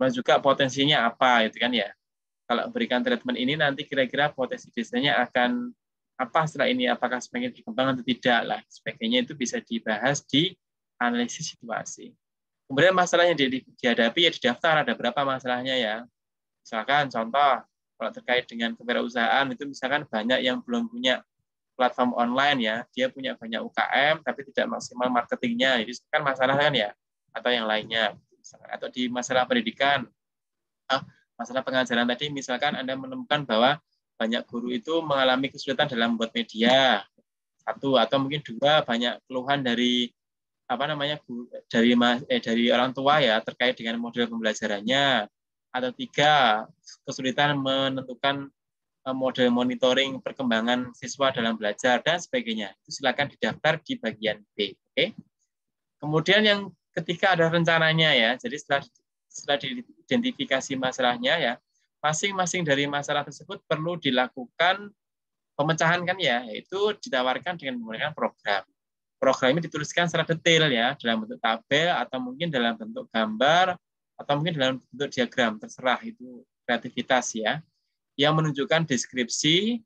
dan juga potensinya apa itu kan ya, kalau berikan treatment ini nanti kira-kira potensi desanya akan apa setelah ini, apakah semakin dikembangkan atau tidak lah, sebagainya itu bisa dibahas di analisis situasi. Kemudian masalah yang dihadapi ya di daftar ada berapa masalahnya ya, misalkan contoh kalau terkait dengan kewirausahaan itu misalkan banyak yang belum punya platform online ya, dia punya banyak UKM tapi tidak maksimal marketingnya, itu kan masalah kan ya, atau yang lainnya, misalkan. Atau di masalah pendidikan, masalah pengajaran tadi misalkan Anda menemukan bahwa banyak guru itu mengalami kesulitan dalam membuat media, satu, atau mungkin dua, banyak keluhan dari dari orang tua ya terkait dengan model pembelajarannya, atau tiga, kesulitan menentukan model monitoring perkembangan siswa dalam belajar dan sebagainya. Itu silakan didaftar di bagian B. Oke. Kemudian yang ketiga ada rencananya ya. Jadi setelah diidentifikasi masalahnya ya, masing-masing dari masalah tersebut perlu dilakukan pemecahan kan ya, yaitu ditawarkan dengan menggunakan program. Program ini dituliskan secara detail ya, dalam bentuk tabel atau mungkin dalam bentuk gambar atau mungkin dalam bentuk diagram, terserah, itu kreativitas ya, yang menunjukkan deskripsi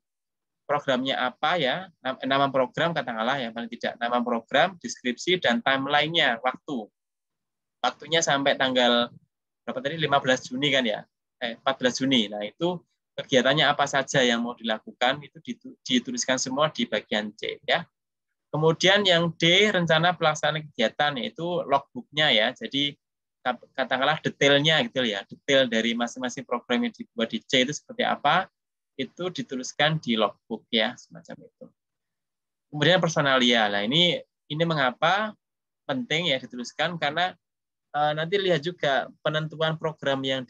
programnya apa ya, nama program katakanlah ya, paling tidak nama program, deskripsi dan timeline-nya, waktunya sampai tanggal berapa tadi, 15 Juni kan ya, 14 Juni. Nah itu kegiatannya apa saja yang mau dilakukan, itu dituliskan semua di bagian C ya. Kemudian yang D, rencana pelaksanaan kegiatan, yaitu logbook-nya ya, jadi katakanlah detailnya gitu ya, detail dari masing-masing program yang dibuat di C itu seperti apa, itu dituliskan di logbook ya, semacam itu. Kemudian personalia, nah ini mengapa penting ya dituliskan, karena nanti lihat juga penentuan program yang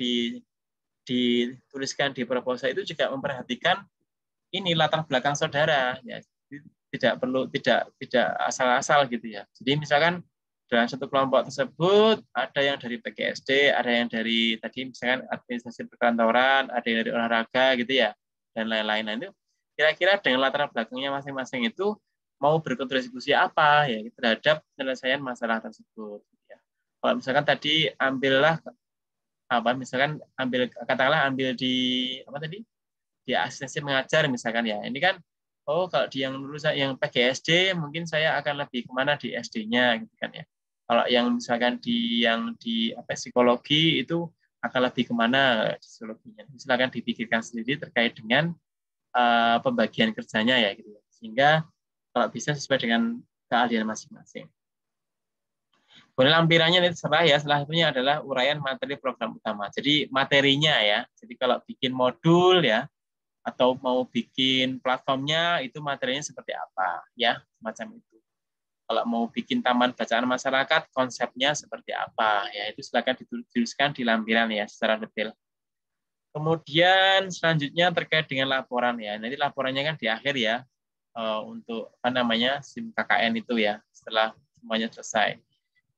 dituliskan di proposal itu juga memperhatikan ini latar belakang saudara, ya. Tidak asal-asal gitu ya. Jadi misalkan dalam satu kelompok tersebut ada yang dari PGSD, ada yang dari tadi misalkan administrasi perkantoran, ada yang dari olahraga gitu ya, dan lain-lain. Nah, itu kira-kira dengan latar belakangnya masing-masing itu mau berkontribusi apa ya terhadap penyelesaian masalah tersebut. Ya. Kalau misalkan tadi katakanlah ambil di di asistensi mengajar misalkan ya. Ini kan kalau di yang lulusan yang PGSD mungkin saya akan lebih kemana di SD-nya gitu kan ya. Kalau yang misalkan di psikologi itu akan lebih kemana di psikologinya. Silakan dipikirkan sendiri terkait dengan pembagian kerjanya ya gitu. Sehingga kalau bisa sesuai dengan keahlian masing-masing. Kemudian lampirannya ini terserah ya, salah satunya adalah uraian materi program utama. Jadi materinya ya. Jadi kalau bikin modul ya atau mau bikin platformnya itu materinya seperti apa ya, semacam itu. Kalau mau bikin taman bacaan masyarakat konsepnya seperti apa ya, itu silakan dituliskan di lampiran ya secara detail. Kemudian selanjutnya terkait dengan laporan ya. Nanti laporannya kan di akhir ya untuk SIM KKN itu ya setelah semuanya selesai.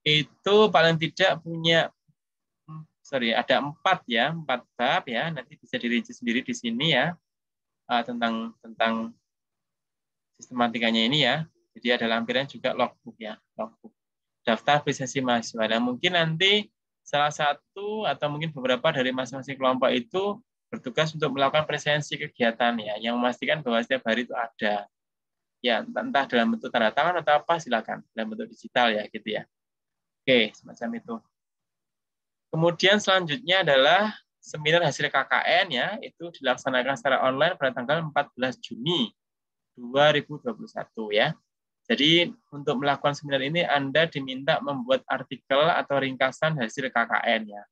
Itu paling tidak punya ada 4 bab ya, nanti bisa dirinci sendiri di sini ya tentang sistematikanya ini ya. Jadi ada lampiran juga logbook ya, logbook daftar apresiasi mahasiswa. Dan mungkin nanti salah satu atau mungkin beberapa dari masing-masing kelompok itu bertugas untuk melakukan presensi kegiatan ya, yang memastikan bahwa setiap hari itu ada ya, entah dalam bentuk tanda tangan atau apa, silakan dalam bentuk digital ya gitu ya. Oke, semacam itu. Kemudian selanjutnya adalah seminar hasil KKN ya, itu dilaksanakan secara online pada tanggal 14 Juni 2021 ya. Jadi untuk melakukan seminar ini Anda diminta membuat artikel atau ringkasan hasil KKN ya.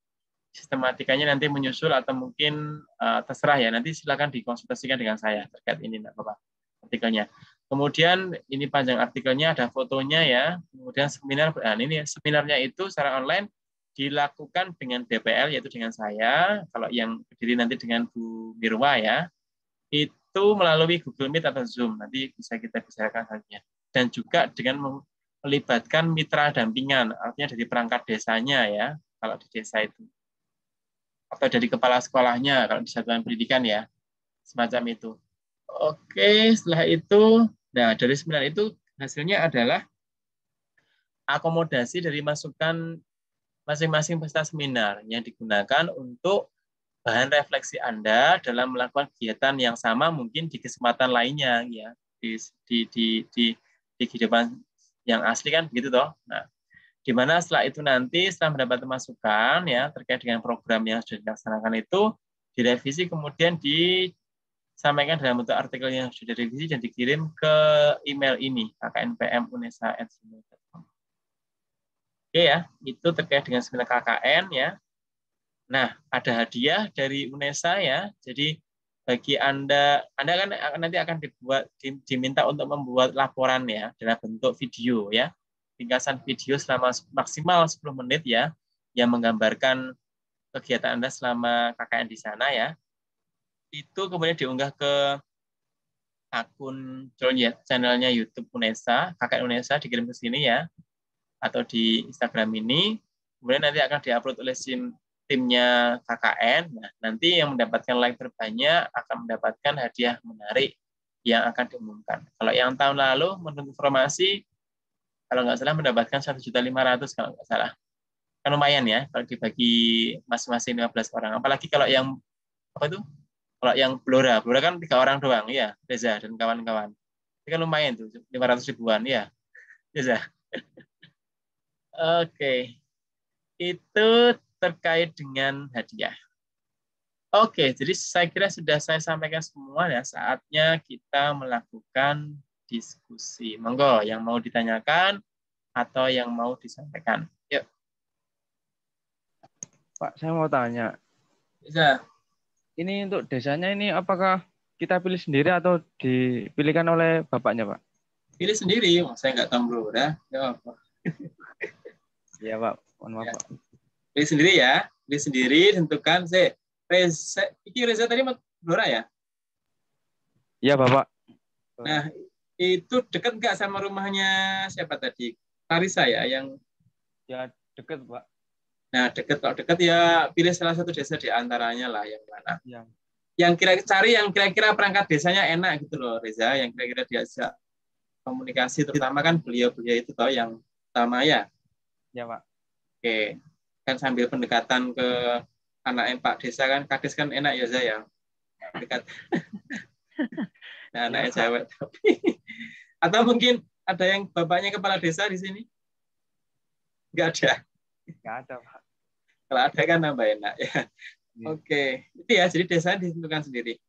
Sistematikanya nanti menyusul atau mungkin terserah ya, nanti silakan dikonsultasikan dengan saya terkait ini enggak apa-apa artikelnya. Kemudian ini panjang artikelnya, ada fotonya ya. Kemudian seminar, ini seminarnya itu secara online dilakukan dengan DPL, yaitu dengan saya. Kalau yang berdiri nanti dengan Bu Mirwa ya, itu melalui Google Meet atau Zoom. Nanti bisa kita bicarakan saja. Dan juga dengan melibatkan mitra dampingan, artinya dari perangkat desanya ya, kalau di desa itu. Atau dari kepala sekolahnya, kalau di satuan pendidikan ya, semacam itu. Oke, setelah itu, nah dari seminar itu hasilnya adalah akomodasi dari masukan masing-masing peserta seminar yang digunakan untuk bahan refleksi Anda dalam melakukan kegiatan yang sama mungkin di kesempatan lainnya ya, di kehidupan yang asli kan begitu toh. Nah, di mana setelah itu nanti setelah mendapat masukan ya terkait dengan program yang sudah dilaksanakan itu direvisi kemudian disampaikan dalam bentuk artikel yang sudah direvisi dan dikirim ke email ini kknpm.unesa@gmail.com. Oke ya, itu terkait dengan seminar KKN ya. Nah, ada hadiah dari UNESA ya. Jadi bagi Anda kan nanti akan diminta untuk membuat laporan ya dalam bentuk video ya. Ringkasan video selama maksimal 10 menit ya yang menggambarkan kegiatan Anda selama KKN di sana ya. Itu kemudian diunggah ke akun channelnya YouTube UNESA, KKN UNESA, dikirim ke sini ya, atau di Instagram ini. Kemudian nanti akan diupload oleh timnya KKN. Nah, nanti yang mendapatkan like terbanyak akan mendapatkan hadiah menarik yang akan diumumkan. Kalau yang tahun lalu menurut informasi kalau nggak salah mendapatkan 1.500.000 kalau nggak salah. Kan lumayan ya kalau dibagi masing-masing 15 orang. Apalagi kalau yang kalau yang Blora kan 3 orang doang ya, Reza dan kawan-kawan. Itu kan lumayan tuh 500 ribuan ya. Reza. Oke. Itu terkait dengan hadiah. Oke, jadi saya kira sudah saya sampaikan semua ya. Saatnya kita melakukan diskusi. Monggo yang mau ditanyakan atau yang mau disampaikan. Yuk. Pak, saya mau tanya. Bisa. Ini untuk desanya ini apakah kita pilih sendiri atau dipilihkan oleh bapaknya, Pak? Pilih sendiri. Saya nggak tahu bro, udah. Iya, Pak. Mohon maaf, Pak. Pilih sendiri ya. Pilih sendiri, tentukan. Reza tadi Blora ya? Iya, Bapak. Nah, itu dekat nggak sama rumahnya siapa tadi? Clarissa ya, yang ya dekat, Pak. Nah, dekat, kalau dekat ya pilih salah satu desa di antaranya lah, yang mana. Yang kira-kira perangkat desanya enak gitu loh, Reza, yang kira-kira diajak komunikasi, terutama kan beliau-beliau itu tahu yang utama ya. Ya, Pak. Oke. Kan sambil pendekatan ke anak Pak Desa kan, Kades kan enak ya, Zaya. Dekat. Nah, anaknya cewek tapi. Atau mungkin ada yang bapaknya kepala desa di sini? Nggak ada. Nggak ada, Pak. Kalau ada kan nambah enak ya. Oke, itu ya. Jadi desa ditentukan sendiri.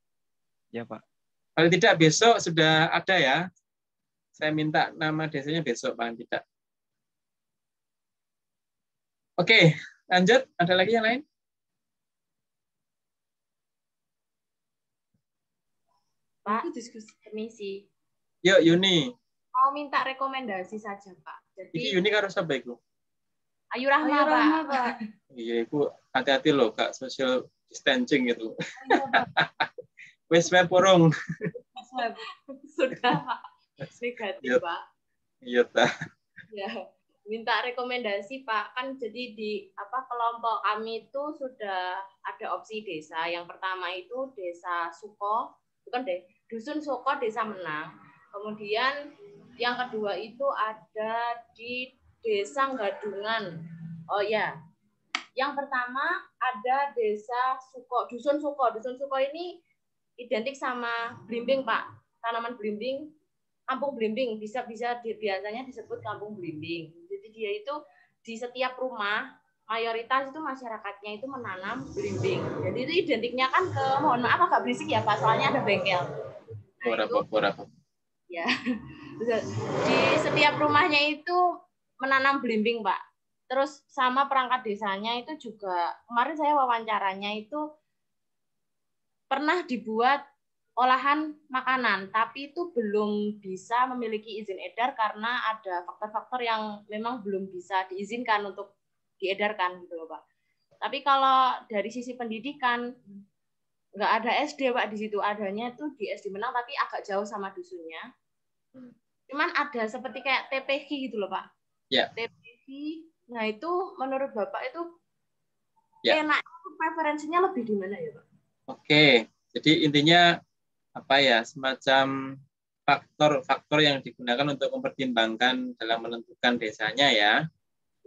Ya, Pak. Kalau tidak besok sudah ada ya. Saya minta nama desanya besok, paling tidak. Oke, lanjut. Ada lagi yang lain? Pak, diskusi permisi. Yuk, Yuni. Mau minta rekomendasi saja, Pak. Jadi Ini Yuni harus apa itu? Ayu Rahma, Pak. Iya, itu hati-hati loh, Kak, social distancing itu. Wes porong. Sudah, Pak. Negatif, Pak. Iya, ta. Ya, minta rekomendasi, Pak. Kan jadi di kelompok kami itu sudah ada opsi desa. Yang pertama itu Desa Suko, bukan deh, Dusun Suko, Desa Menang. Kemudian yang kedua itu ada di Desa Gadungan. Oh ya, yang pertama ada Desa Suko, Dusun Suko. Dusun Suko ini identik sama blimbing, Pak. Tanaman blimbing, kampung blimbing. Biasanya disebut kampung blimbing. Jadi dia itu di setiap rumah mayoritas itu masyarakatnya itu menanam blimbing. Jadi itu identiknya kan ke, mohon maaf agak berisik ya Pak, soalnya ada bengkel. Berapa? Ya, di setiap rumahnya itu menanam blimbing, Pak. Terus sama perangkat desanya itu juga, kemarin saya wawancaranya itu pernah dibuat olahan makanan, tapi itu belum bisa memiliki izin edar karena ada faktor-faktor yang memang belum bisa diizinkan untuk diedarkan gitu loh, Pak. Tapi kalau dari sisi pendidikan, nggak ada SD, Pak, di situ. Adanya itu di SD Menang, tapi agak jauh sama dusunnya. Cuman ada seperti kayak TPK gitu loh, Pak. Ya. TPK, nah itu menurut Bapak itu enak, preferensinya lebih di mana ya, Pak? Oke, jadi intinya apa ya, semacam faktor-faktor yang digunakan untuk mempertimbangkan dalam menentukan desanya ya.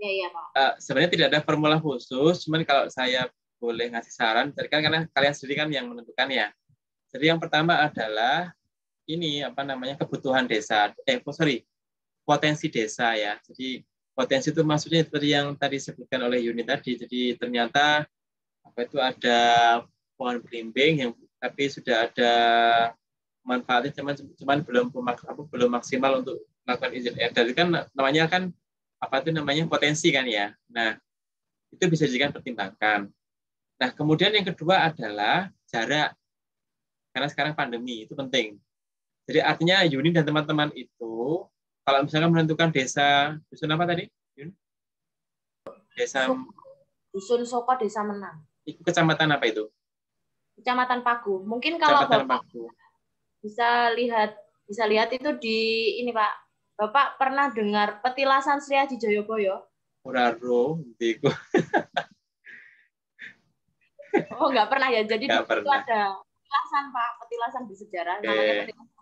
Iya, Pak. Sebenarnya tidak ada formula khusus, cuman kalau saya boleh ngasih saran, karena kalian sendiri kan yang menentukan ya. Jadi yang pertama adalah ini kebutuhan desa, potensi desa ya. Jadi potensi itu maksudnya seperti yang tadi disebutkan oleh Yuni tadi. Jadi ternyata itu ada pohon belimbing yang tapi sudah ada manfaatnya, cuman belum maksimal untuk melakukan izin edar. Kan namanya kan potensi kan ya. Nah, itu bisa dijadikan pertimbangan. Nah, kemudian yang kedua adalah jarak. Karena sekarang pandemi, itu penting. Jadi artinya Yuni dan teman-teman itu, kalau misalkan menentukan desa, dusun apa tadi? Desa Dusun Soko, Desa Menang. Itu kecamatan apa itu? Kecamatan Pagu. Mungkin kalau Bapak bisa lihat itu di ini, Pak. Bapak pernah dengar petilasan Sri Aji Joyoboyo? Uraro, Oh, nggak pernah ya. Jadi itu pernah. ada petilasan, Pak, petilasan di sejarah namanya petilasan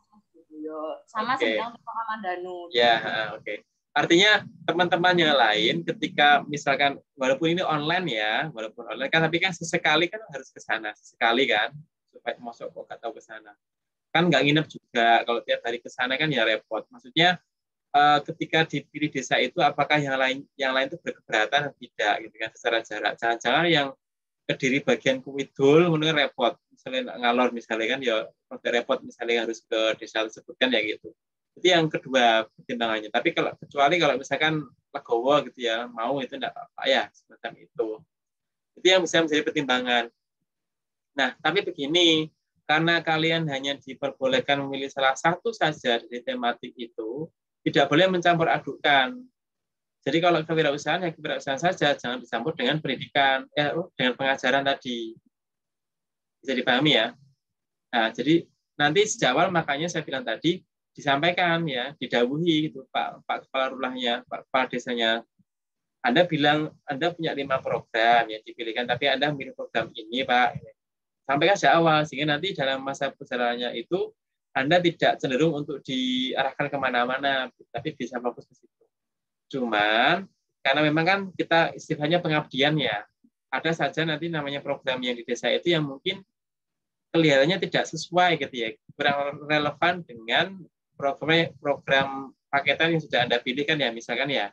sama sedang Kamandanu. Ya, oke. Artinya teman-teman yang lain ketika misalkan walaupun ini online ya, tapi kan sesekali kan harus ke sana, sesekali kan supaya masuk kok atau ke sana. Kan nggak nginep juga, kalau tiap hari ke sana kan ya repot. Maksudnya ketika dipilih desa itu apakah yang lain itu berkeberatan atau tidak gitu kan secara jarak. Jangan-jangan yang Kediri bagian Kuidul mungkin repot, misalnya ngalor misalnya kan ya repot misalnya harus ke desa tersebut kan ya gitu. Itu yang kedua pertimbangannya. Tapi kecuali kalau misalkan Legowo gitu ya mau, itu enggak apa-apa ya semacam itu. Itu yang bisa menjadi pertimbangan. Nah, tapi begini, karena kalian hanya diperbolehkan memilih salah satu saja dari tematik itu, tidak boleh mencampur adukkan. Jadi kalau kewirausahaan, ya kewirausahaan saja, jangan dicampur dengan pendidikan, dengan pengajaran tadi. Bisa dipahami ya. Nah, jadi nanti sejak awal makanya saya bilang tadi disampaikan ya, didhawuhi gitu Pak Kepala Lurahnya, Pak Kepala Desanya. Anda bilang Anda punya 5 program yang dipilihkan, tapi Anda milih program ini Pak. Sampaikan sejak awal, sehingga nanti dalam masa perjalanannya itu Anda tidak cenderung untuk diarahkan kemana-mana, tapi bisa fokus ke situ. Cuman, karena memang kan kita istilahnya pengabdian ya, ada saja nanti namanya program yang di desa itu yang mungkin kelihatannya tidak sesuai gitu ya, kurang relevan dengan program paketan yang sudah Anda pilih kan ya, misalkan ya.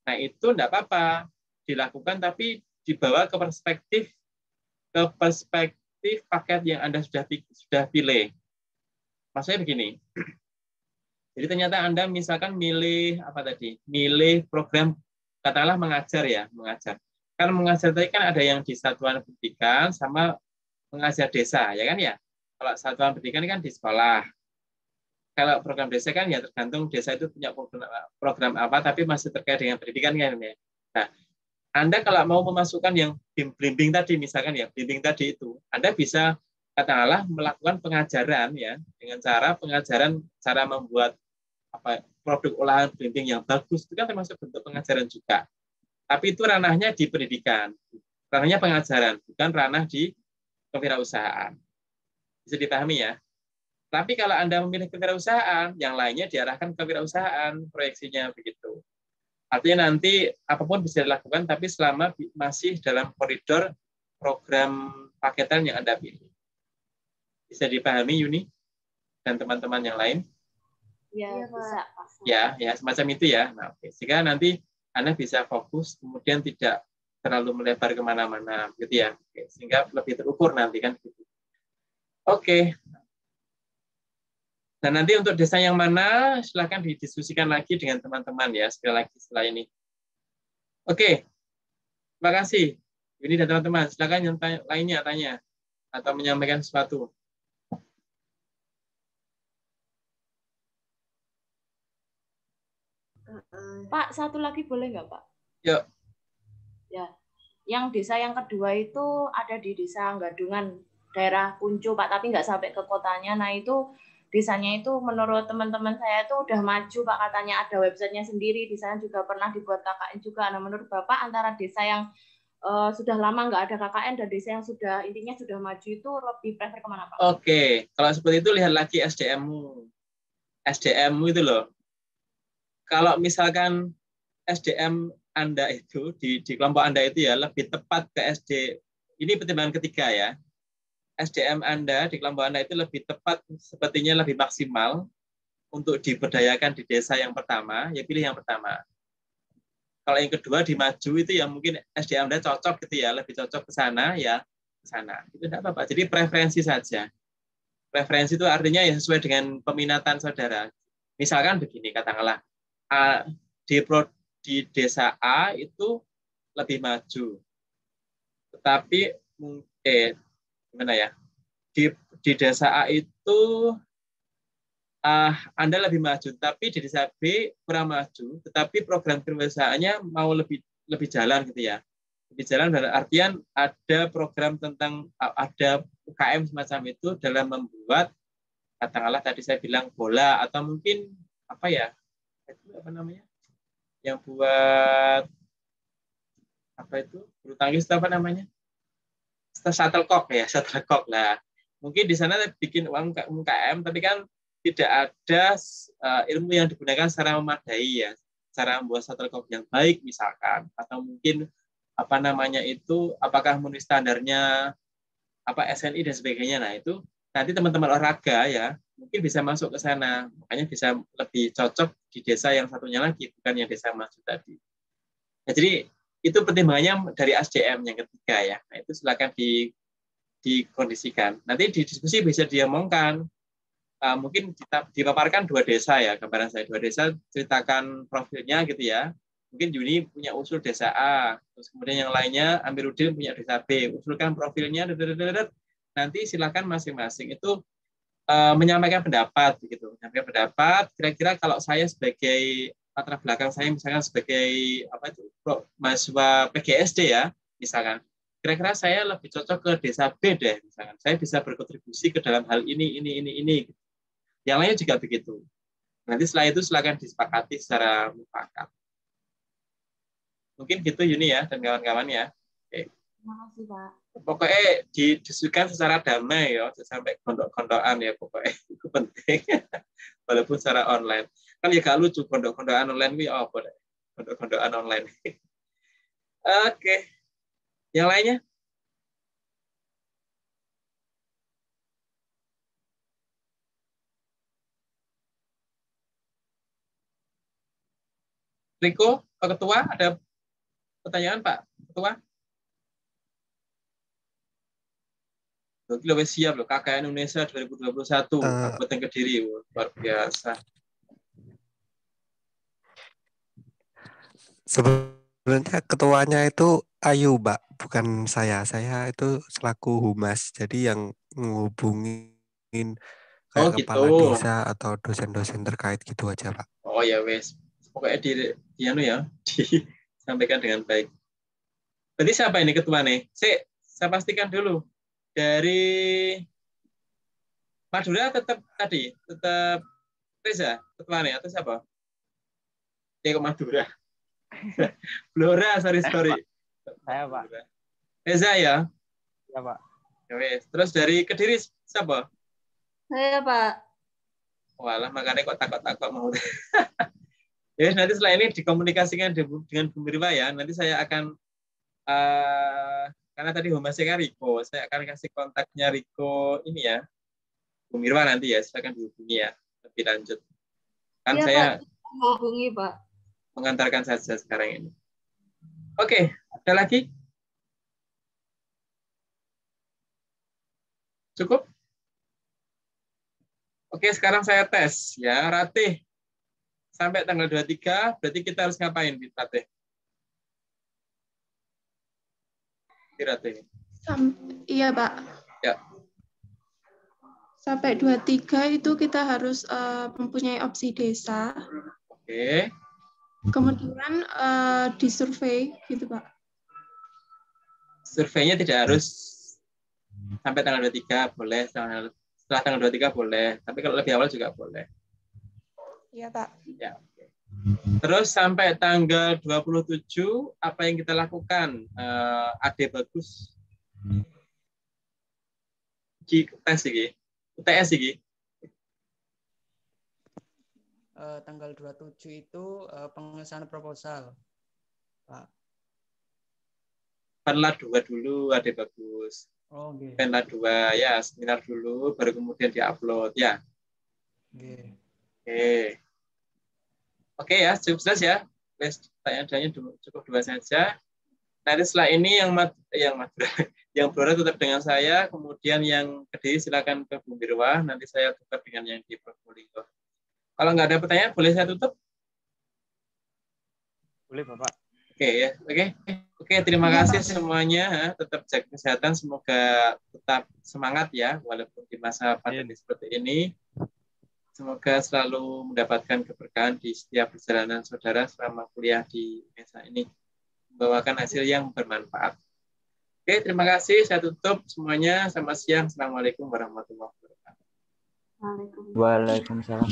Nah itu tidak apa-apa dilakukan, tapi dibawa ke perspektif paket yang Anda sudah pilih. Maksudnya begini. Jadi ternyata Anda misalkan milih program katakanlah mengajar ya, mengajar. Kan mengajar tadi kan ada yang di satuan pendidikan sama mengajar desa, ya kan ya. Kalau satuan pendidikan kan di sekolah. Kalau program desa kan ya tergantung desa itu punya program apa, tapi masih terkait dengan pendidikan kan ya. Nah, Anda kalau mau memasukkan yang blimbing tadi, misalkan ya blimbing tadi itu, Anda bisa katakanlah melakukan pengajaran ya dengan cara pengajaran, cara membuat produk olahan blimbing yang bagus itu kan termasuk bentuk pengajaran juga. Tapi itu ranahnya di pendidikan, ranahnya pengajaran, bukan ranah di kewirausahaan. Bisa dipahami ya. Tapi kalau Anda memilih kewirausahaan, yang lainnya diarahkan ke kewirausahaan, proyeksinya begitu. Artinya nanti apapun bisa dilakukan, tapi selama masih dalam koridor program paketan yang Anda pilih. Bisa dipahami Yuni dan teman-teman yang lain? Ya, bisa. Ya, semacam itu ya. Nah, oke. Sehingga nanti Anda bisa fokus, kemudian tidak terlalu melebar kemana-mana, gitu ya. Oke. Sehingga lebih terukur nanti kan. Gitu. Oke. Dan nanti untuk desa yang mana, silakan didiskusikan lagi dengan teman-teman ya, sekali lagi setelah ini. Oke, terima kasih. Ini dan teman-teman, silakan yang lainnya tanya atau menyampaikan sesuatu. Pak, satu lagi boleh nggak Pak? Yuk. Ya, yang desa yang kedua itu ada di desa Gadungan, daerah Puncu Pak, tapi nggak sampai ke kotanya. Nah itu desanya itu menurut teman-teman saya itu udah maju Pak, katanya ada websitenya sendiri, di sana juga pernah dibuat KKN juga. Nah menurut Bapak antara desa yang sudah lama nggak ada KKN dan desa yang sudah intinya sudah maju itu lebih prefer kemana Pak? Oke, kalau seperti itu lihat lagi SDM-mu. SDM-mu itu loh. Kalau misalkan SDM Anda itu di kelompok Anda itu ya lebih tepat ke SD, ini pertimbangan ketiga ya. SDM Anda di kelompok Anda itu lebih tepat, sepertinya lebih maksimal untuk diberdayakan di desa yang pertama, ya pilih yang pertama. Kalau yang kedua di maju itu yang mungkin SDM Anda cocok gitu ya, lebih cocok ke sana ya ke sana. Itu tidak apa-apa. Jadi preferensi saja. Preferensi itu artinya ya sesuai dengan peminatan saudara. Misalkan begini, katakanlah di desa A itu lebih maju. Tetapi gimana ya? Di desa A itu Anda lebih maju, tapi di desa B kurang maju, tetapi program kewirausahaannya mau lebih jalan gitu ya. Lebih jalan dalam artian ada program tentang ada UKM semacam itu dalam membuat katakanlah tadi saya bilang bola atau mungkin apa namanya? Yang buat apa itu? Bulu tangkis apa namanya? Shuttlecock ya, shuttlecock lah. Mungkin di sana bikin UKM, tapi kan tidak ada ilmu yang digunakan secara memadai ya, cara membuat shuttlecock yang baik misalkan, atau mungkin apa namanya itu, apakah memenuhi standarnya SNI dan sebagainya. Nah itu nanti teman-teman olahraga ya mungkin bisa masuk ke sana, makanya bisa lebih cocok di desa yang satunya lagi, bukan yang desa maju tadi. Nah, jadi itu pertimbangannya dari SDM yang ketiga ya. Nah, itu silakan dikondisikan. Nanti di diskusi bisa diomongkan. Mungkin kita dipaparkan 2 desa ya, gambaran saya 2 desa, ceritakan profilnya gitu ya. Mungkin Yuni punya usul desa A, terus kemudian yang lainnya Amiruddin punya desa B, usulkan profilnya, nanti silakan masing-masing itu menyampaikan pendapat begitu. Menyampaikan pendapat, kira-kira kalau saya sebagai latar belakang saya misalkan sebagai mahasiswa PGSD ya, misalkan kira-kira saya lebih cocok ke desa B deh, misalkan. Saya bisa berkontribusi ke dalam hal ini. Yang lainnya juga begitu. Nanti setelah itu silakan disepakati secara mufakat. Mungkin gitu Yuni ya dan kawan-kawan ya. Oke. Terima kasih Pak. Pokoknya didiskusikan secara damai ya, sampai gondok-gondokan ya pokoknya itu penting. Walaupun secara online. Kan ya gak lucu gondok-gondokan online ini apa deh? Gondok-gondokan online. Oke. Yang lainnya? Riko, Pak Ketua, ada pertanyaan Pak Ketua? Loh, siap loh, KKN Indonesia 2021, Kabupaten Kediri, luar biasa. Sebenarnya ketuanya itu Ayu, Mbak, bukan saya. Saya itu selaku humas, jadi yang menghubungin kayak kepala desa atau dosen-dosen terkait gitu aja, Pak. Oh ya wes, pokoknya disampaikan dengan baik. Berarti siapa ini ketua nih? Saya pastikan dulu. Dari Madura tetap Reza ketuanya atau siapa? Ke Madura. Blora, sorry. Saya Pak. Reza ya? Ya Pak. Terus dari Kediri siapa? Saya Pak. Walah, makanya kok takut mau. Ya, nanti setelah ini dikomunikasikan dengan Bu Mirwa ya. Nanti saya akan karena tadi humasnya kan Riko, saya akan kasih kontaknya Riko ini ya, Bu Mirwa nanti ya, silakan dihubungi ya lebih lanjut. Kan ya, saya menghubungi Pak. Mengantarkan saja sekarang ini. Oke, ada lagi? Cukup? Oke, sekarang saya tes ya, Ratih. Sampai tanggal 23, berarti kita harus ngapain, Ratih? Iya, Pak. Ya. Sampai 23 itu kita harus mempunyai opsi desa. Oke. Kemudian disurvei gitu, Pak. Surveinya tidak harus sampai tanggal 23, boleh. Setelah tanggal 23 boleh. Tapi kalau lebih awal juga boleh. Iya, Pak. Ya, oke. Terus sampai tanggal 27, apa yang kita lakukan? Ade bagus. Tes ini. UTS ini. Tanggal 27 itu pengesahan proposal, Pak. Penla 2 dulu, Ade bagus. Oh, okay. Penla 2, ya, seminar dulu, baru kemudian diupload, ya. Oke. Oke ya, cukup jelas ya. Pertanyaannya cukup 2 saja. Nanti setelah ini yang Blora tetap dengan saya, kemudian yang Kediri silakan ke Bu Mirwa, nanti saya tukar dengan yang di Probolinggo. Kalau nggak ada pertanyaan, boleh saya tutup? Boleh, Bapak. Oke ya, oke. Terima kasih semuanya. Tetap jaga kesehatan, semoga tetap semangat ya, walaupun di masa pandemi seperti ini. Semoga selalu mendapatkan keberkahan di setiap perjalanan saudara selama kuliah di mesa ini. Membawakan hasil yang bermanfaat. Oke, terima kasih. Saya tutup semuanya. Selamat siang. Assalamualaikum warahmatullahi wabarakatuh. Waalaikumsalam.